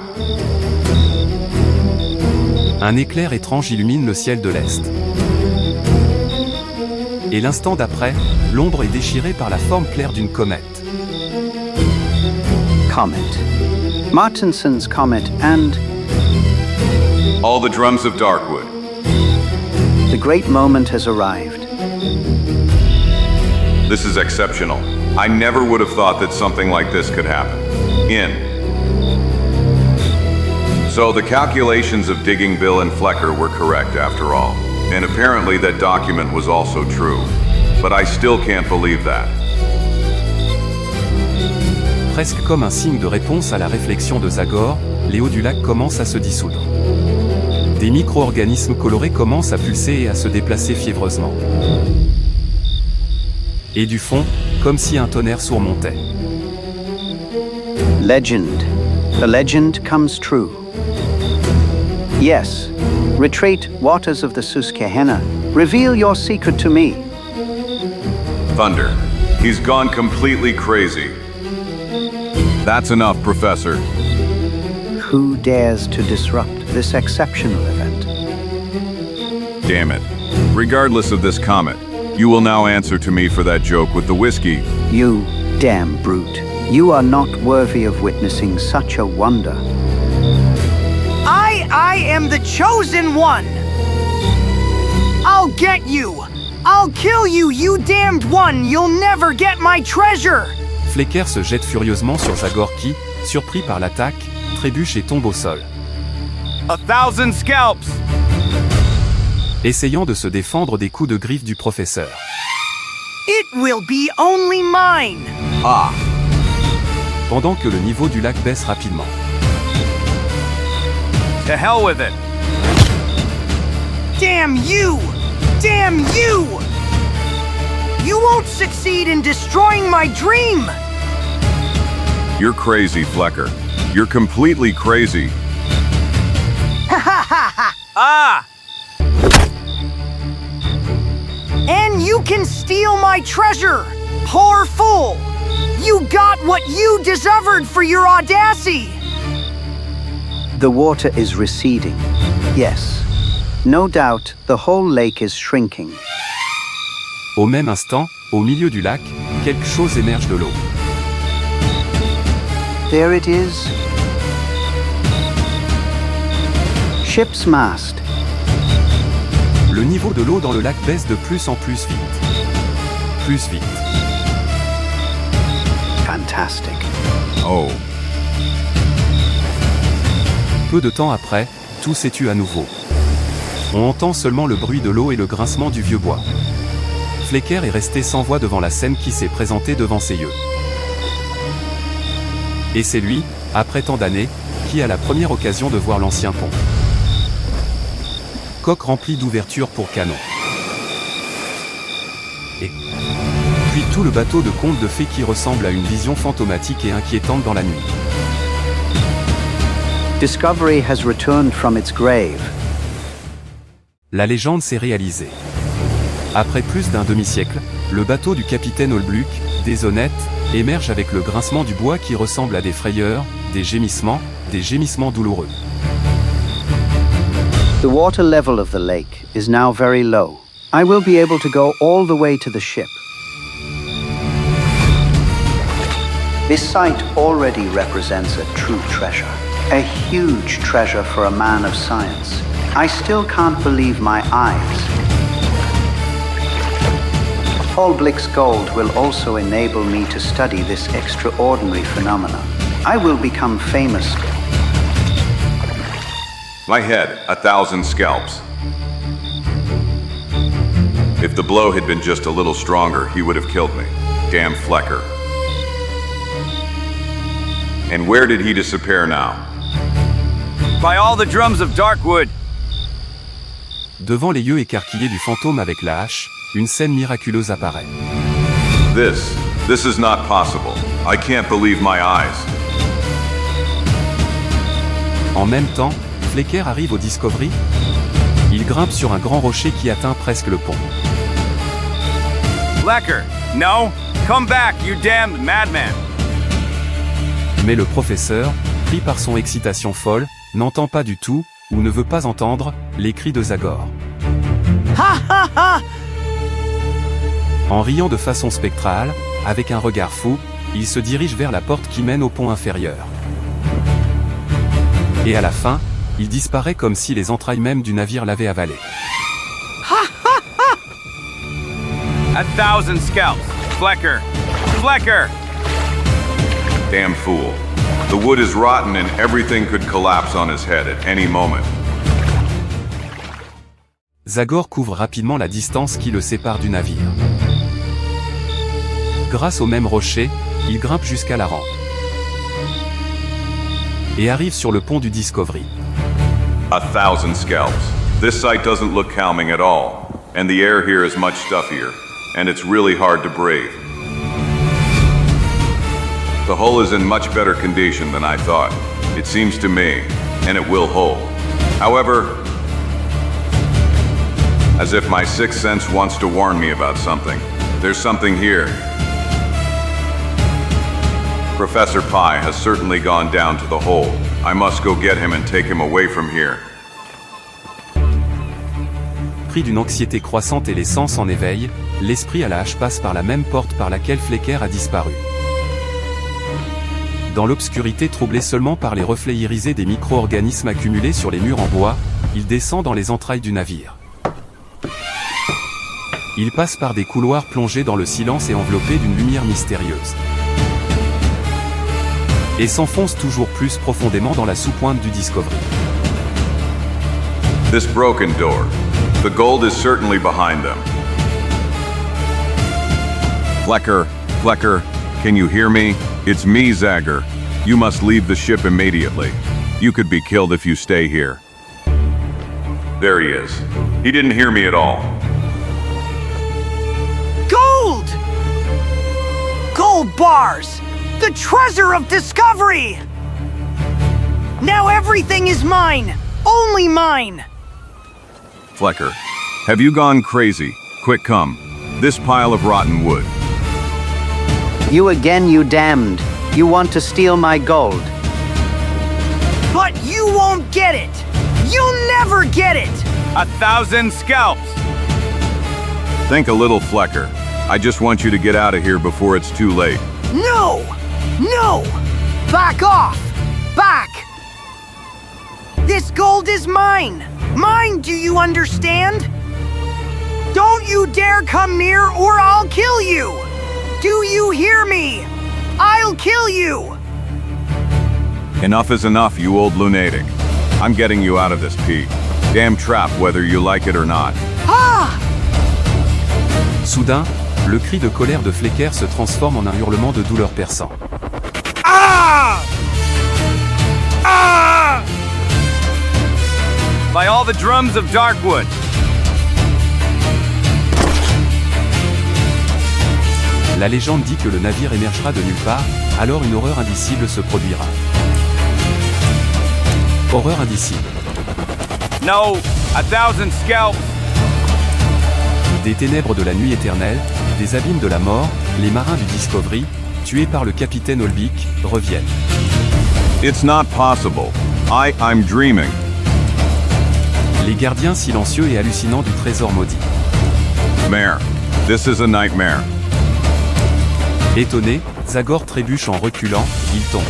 Un éclair étrange illumine le ciel de l'Est. Et l'instant d'après, l'ombre est déchirée par la forme claire d'une comète. Comet. Martinson's comet and... All the drums of Darkwood. The great moment has arrived. This is exceptional. I never would have thought that something like this could happen. So the calculations of Digging Bill and Flecker were correct after all. And apparently that document was also true. But I still can't believe that. Presque comme un signe de réponse à la réflexion de Zagor, les eaux du lac commencent à se dissoudre. Des micro-organismes colorés commencent à pulser et à se déplacer fiévreusement. Et du fond, comme si un tonnerre sourd montait. Legend. The legend comes true. Yes. Retreat, waters of the Susquehanna. Reveal your secret to me. Thunder. He's gone completely crazy. That's enough, Professor. Who dares to disrupt this exceptional event? Damn it. Regardless of this comet, you will now answer to me for that joke with the whiskey. You damn brute. You are not worthy of witnessing such a wonder. I am the chosen one! I'll get you! I'll kill you, you damned one! You'll never get my treasure! Flecker se jette furieusement sur Zagor qui, surpris par l'attaque, trébuche et tombe au sol. 1,000 scalps! Essayant de se défendre des coups de griffe du professeur. It will be only mine! Ah! Pendant que le niveau du lac baisse rapidement. To hell with it! Damn you! Damn you! You won't succeed in destroying my dream! You're crazy, Flecker. You're completely crazy. Ah! And you can steal my treasure! Poor fool! You got what you deserved for your audacity! The water is receding. Yes. No doubt, the whole lake is shrinking. Au même instant, au milieu du lac, quelque chose émerge de l'eau. There it is. Ship's mast. Le niveau de l'eau dans le lac baisse de plus en plus vite. Plus vite. Fantastic. Oh. Peu de temps après, tout s'étue à nouveau. On entend seulement le bruit de l'eau et le grincement du vieux bois. Flecker est resté sans voix devant la scène qui s'est présentée devant ses yeux. Et c'est lui, après tant d'années, qui a la première occasion de voir l'ancien pont. Coque remplie d'ouvertures pour canons. Et puis tout le bateau de conte de fées qui ressemble à une vision fantomatique et inquiétante dans la nuit. Discovery has returned from its grave. La légende s'est réalisée. Après plus d'un demi-siècle, le bateau du capitaine Olbluck, déshonnête, émerge avec le grincement du bois qui ressemble à des frayeurs, des gémissements douloureux. The water level of the lake is now very low. I will be able to go all the way to the ship. This site already represents a true treasure. A huge treasure for a man of science. I still can't believe my eyes. Paul Blick's gold will also enable me to study this extraordinary phenomenon. I will become famous. My head, 1,000 scalps. If the blow had been just a little stronger, he would have killed me. Damn Flecker. And where did he disappear now? By all the drums of Darkwood. Devant les yeux écarquillés du fantôme avec la hache, une scène miraculeuse apparaît. This is not possible. I can't believe my eyes. En même temps, Flecker arrive au Discovery. Il grimpe sur un grand rocher qui atteint presque le pont. Flecker, no, come back, you damned madman. Mais le professeur, pris par son excitation folle, n'entend pas du tout, ou ne veut pas entendre, les cris de Zagor. Ha ha ha! En riant de façon spectrale, avec un regard fou, il se dirige vers la porte qui mène au pont inférieur. Et à la fin, il disparaît comme si les entrailles même du navire l'avaient avalé. 1,000 scalps. Flecker. Flecker! Damn fool. The wood is rotten and everything could collapse on his head at any moment. Zagor couvre rapidement la distance qui le sépare du navire. Grâce au même rocher, il grimpe jusqu'à la rampe. Et arrive sur le pont du Discovery. 1,000 scalps. This sight doesn't look calming at all, and the air here is much stuffier, and it's really hard to breathe. The hull is in much better condition than I thought, it seems to me, and it will hold. However, as if my sixth sense wants to warn me about something, there's something here. Professor Pi has certainly gone down to the hold. I must go get him and take him away from here. Pris d'une anxiété croissante et les sens en éveil, l'esprit à la hache passe par la même porte par laquelle Flecker a disparu. Dans l'obscurité troublée seulement par les reflets irisés des micro-organismes accumulés sur les murs en bois, il descend dans les entrailles du navire. Il passe par des couloirs plongés dans le silence et enveloppés d'une lumière mystérieuse. Et s'enfonce toujours plus profondément dans la sous-pointe du Discovery. This broken door. The gold is certainly behind them. Flecker, can you hear me? It's me, Zagor. You must leave the ship immediately. You could be killed if you stay here. There he is. He didn't hear me at all. Gold! Gold bars! The treasure of discovery! Now everything is mine! Only mine! Flecker, have you gone crazy? Quick, come. This pile of rotten wood. You again, you damned. You want to steal my gold. But you won't get it! You'll never get it! 1,000 scalps! Think a little, Flecker. I just want you to get out of here before it's too late. No! No! Back off! Back! This gold is mine! Mine, do you understand? Don't you dare come near or I'll kill you! Do you hear me? I'll kill you! Enough is enough, you old lunatic. I'm getting you out of this, Pete. Damn trap, whether you like it or not. Ah! Soudain, le cri de colère de Flecker se transforme en un hurlement de douleur perçant. Ah! Ah! By all the drums of Darkwood. La légende dit que le navire émergera de nulle part, alors une horreur indicible se produira. Horreur indicible. No, 1,000 scalps. Des ténèbres de la nuit éternelle, des abîmes de la mort, les marins du Discovery, tués par le capitaine Olbick, reviennent. It's not possible. I'm dreaming. Les gardiens silencieux et hallucinants du Trésor Maudit. Mare, this is a nightmare. Étonné, Zagor trébuche en reculant, il tombe.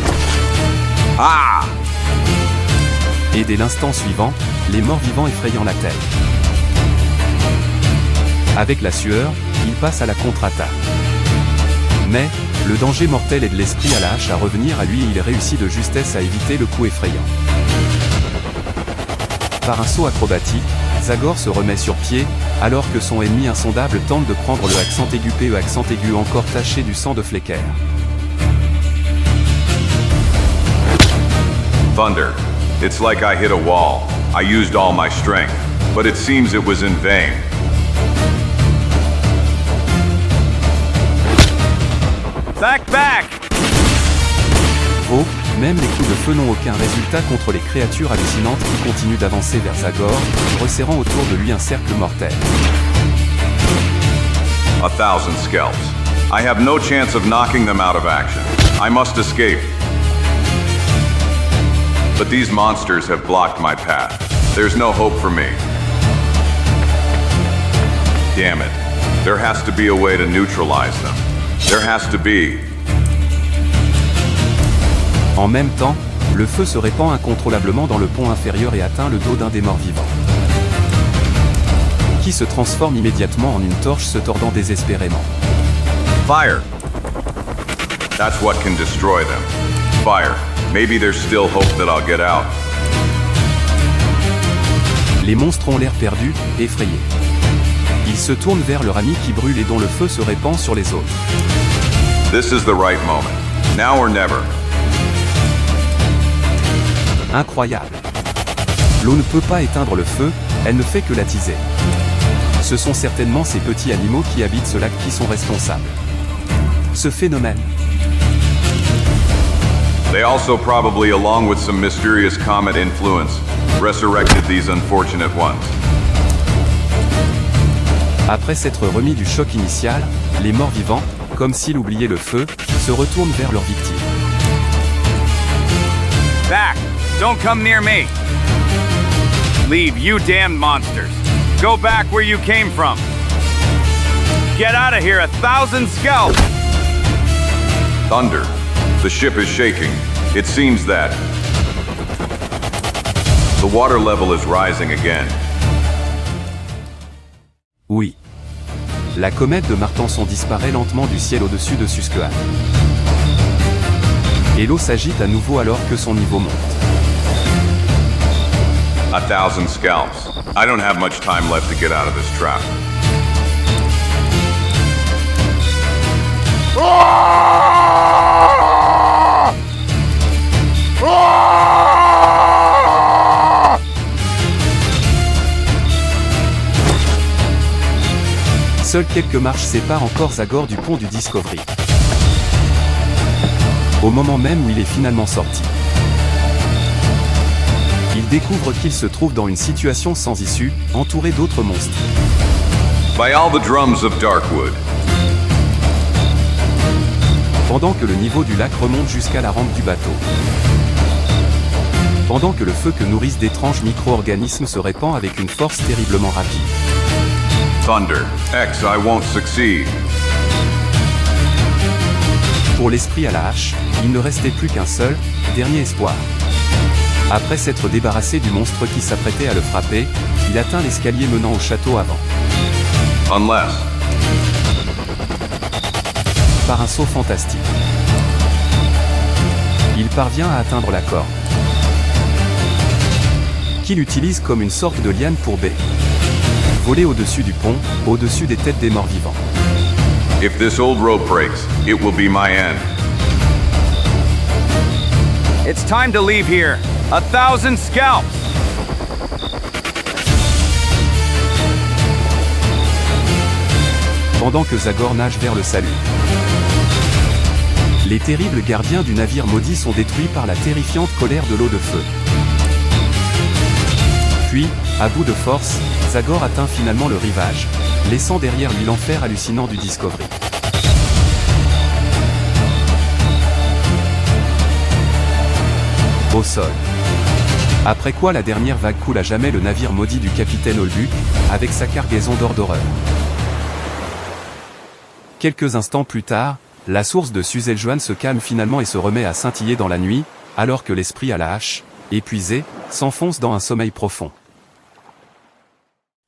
Ah! Et dès l'instant suivant, les morts vivants effrayant la terre. Avec la sueur, il passe à la contre-attaque. Mais, le danger mortel est de l'esprit à la hache à revenir à lui et il réussit de justesse à éviter le coup effrayant. Par un saut acrobatique, Zagor se remet sur pied, alors que son ennemi insondable tente de prendre le accent aigu PE accent aigu encore taché du sang de Flecker. Thunder. It's like I hit a wall. I used all my strength, but it seems it was in vain. Back! Vaut, même les coups de feu n'ont aucun résultat contre les créatures hallucinantes qui continuent d'avancer vers Zagor, resserrant autour de lui un cercle mortel. 1,000 scalps. I have no chance of knocking them out of action. I must escape. But these monsters have blocked my path. There's no hope for me. Damn it. There has to be a way to neutralize them. There has to be. En même temps, le feu se répand incontrôlablement dans le pont inférieur et atteint le dos d'un des morts vivants, qui se transforme immédiatement en une torche se tordant désespérément. Fire. That's what can destroy them. Fire. Maybe there's still hope that I'll get out. Les monstres ont l'air perdus, effrayés. Ils se tournent vers leur ami qui brûle et dont le feu se répand sur les autres. This is the right moment. Now or never. Incroyable. L'eau ne peut pas éteindre le feu, elle ne fait que l'attiser. Ce sont certainement ces petits animaux qui habitent ce lac qui sont responsables. Ce phénomène. They also probably, along with some mysterious comet influence, resurrected these unfortunate ones. Après s'être remis du choc initial, les morts vivants, comme s'ils oubliaient le feu, se retournent vers leurs victimes. Back! Don't come near me! Leave, you damned monsters! Go back where you came from! Get out of here, 1,000 scalps! Thunder. The ship is shaking. It seems that the water level is rising again. Oui. La comète de Martenson disparaît lentement du ciel au-dessus de Susquehanne. Et l'eau s'agite à nouveau alors que son niveau monte. 1,000 scalps. I don't have much time left to get out of this trap. Seules quelques marches séparent encore Zagor du pont du Discovery. Au moment même où il est finalement sorti, il découvre qu'il se trouve dans une situation sans issue, entouré d'autres monstres. By all the drums of Darkwood. Pendant que le niveau du lac remonte jusqu'à la rampe du bateau. Pendant que le feu que nourrissent d'étranges micro-organismes se répand avec une force terriblement rapide. Thunder. X, I won't succeed. Pour l'esprit à la hache, il ne restait plus qu'un seul, dernier espoir. Après s'être débarrassé du monstre qui s'apprêtait à le frapper, il atteint l'escalier menant au château avant. Unless. Par un saut fantastique. Il parvient à atteindre la corde, qu'il utilise comme une sorte de liane pour voler au-dessus du pont, au-dessus des têtes des morts vivants. If this old rope breaks, it will be my end. It's time to leave here. 1,000 scalps! Pendant que Zagor nage vers le salut. Les terribles gardiens du navire maudit sont détruits par la terrifiante colère de l'eau de feu. Puis, à bout de force, Zagor atteint finalement le rivage, laissant derrière lui l'enfer hallucinant du Discovery. Au sol. Après quoi la dernière vague coule à jamais le navire maudit du capitaine Olbu, avec sa cargaison d'or d'horreur. Quelques instants plus tard, la source de Suzeljoan se calme finalement et se remet à scintiller dans la nuit, alors que l'esprit à la hache, épuisé, s'enfonce dans un sommeil profond.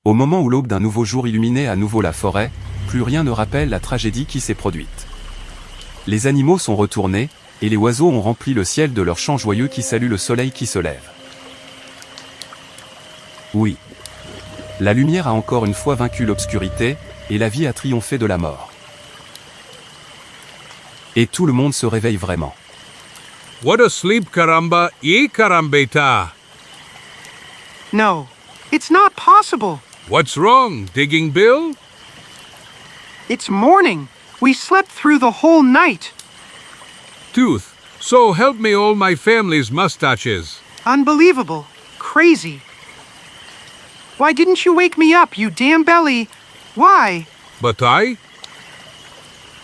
Au moment où l'aube d'un nouveau jour illuminait à nouveau la forêt, plus rien ne rappelle la tragédie qui s'est produite. Les animaux sont retournés, et les oiseaux ont rempli le ciel de leurs chants joyeux qui saluent le soleil qui se lève. Oui. La lumière a encore une fois vaincu l'obscurité, et la vie a triomphé de la mort. Et tout le monde se réveille vraiment. What a sleep, caramba, carambeta. No, it's not possible. What's wrong, Digging Bill? It's morning. We slept through the whole night. Tooth, so help me all my family's mustaches. Unbelievable. Crazy. Why didn't you wake me up, you damn belly? Why? But I?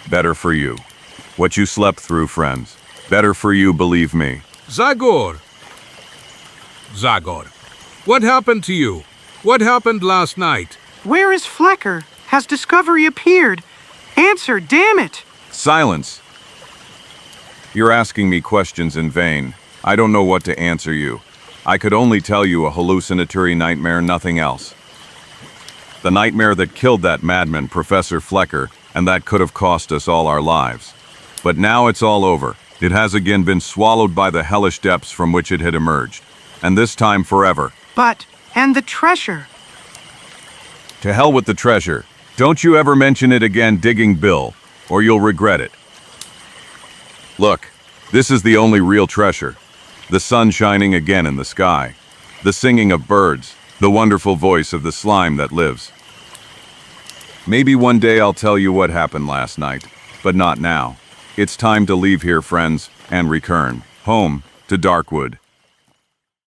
Better for you. What you slept through, friends. Better for you, believe me. Zagor. Zagor. What happened to you? What happened last night? Where is Flecker? Has Discovery appeared? Answer, damn it! Silence! You're asking me questions in vain. I don't know what to answer you. I could only tell you a hallucinatory nightmare, nothing else. The nightmare that killed that madman, Professor Flecker, and that could have cost us all our lives. But now it's all over. It has again been swallowed by the hellish depths from which it had emerged. And this time forever. But, and the treasure? To hell with the treasure. Don't you ever mention it again, Digging Bill, or you'll regret it. Look, this is the only real treasure. The sun shining again in the sky. The singing of birds. The wonderful voice of the slime that lives. Maybe one day I'll tell you what happened last night, but not now. It's time to leave here, friends, and return home to Darkwood.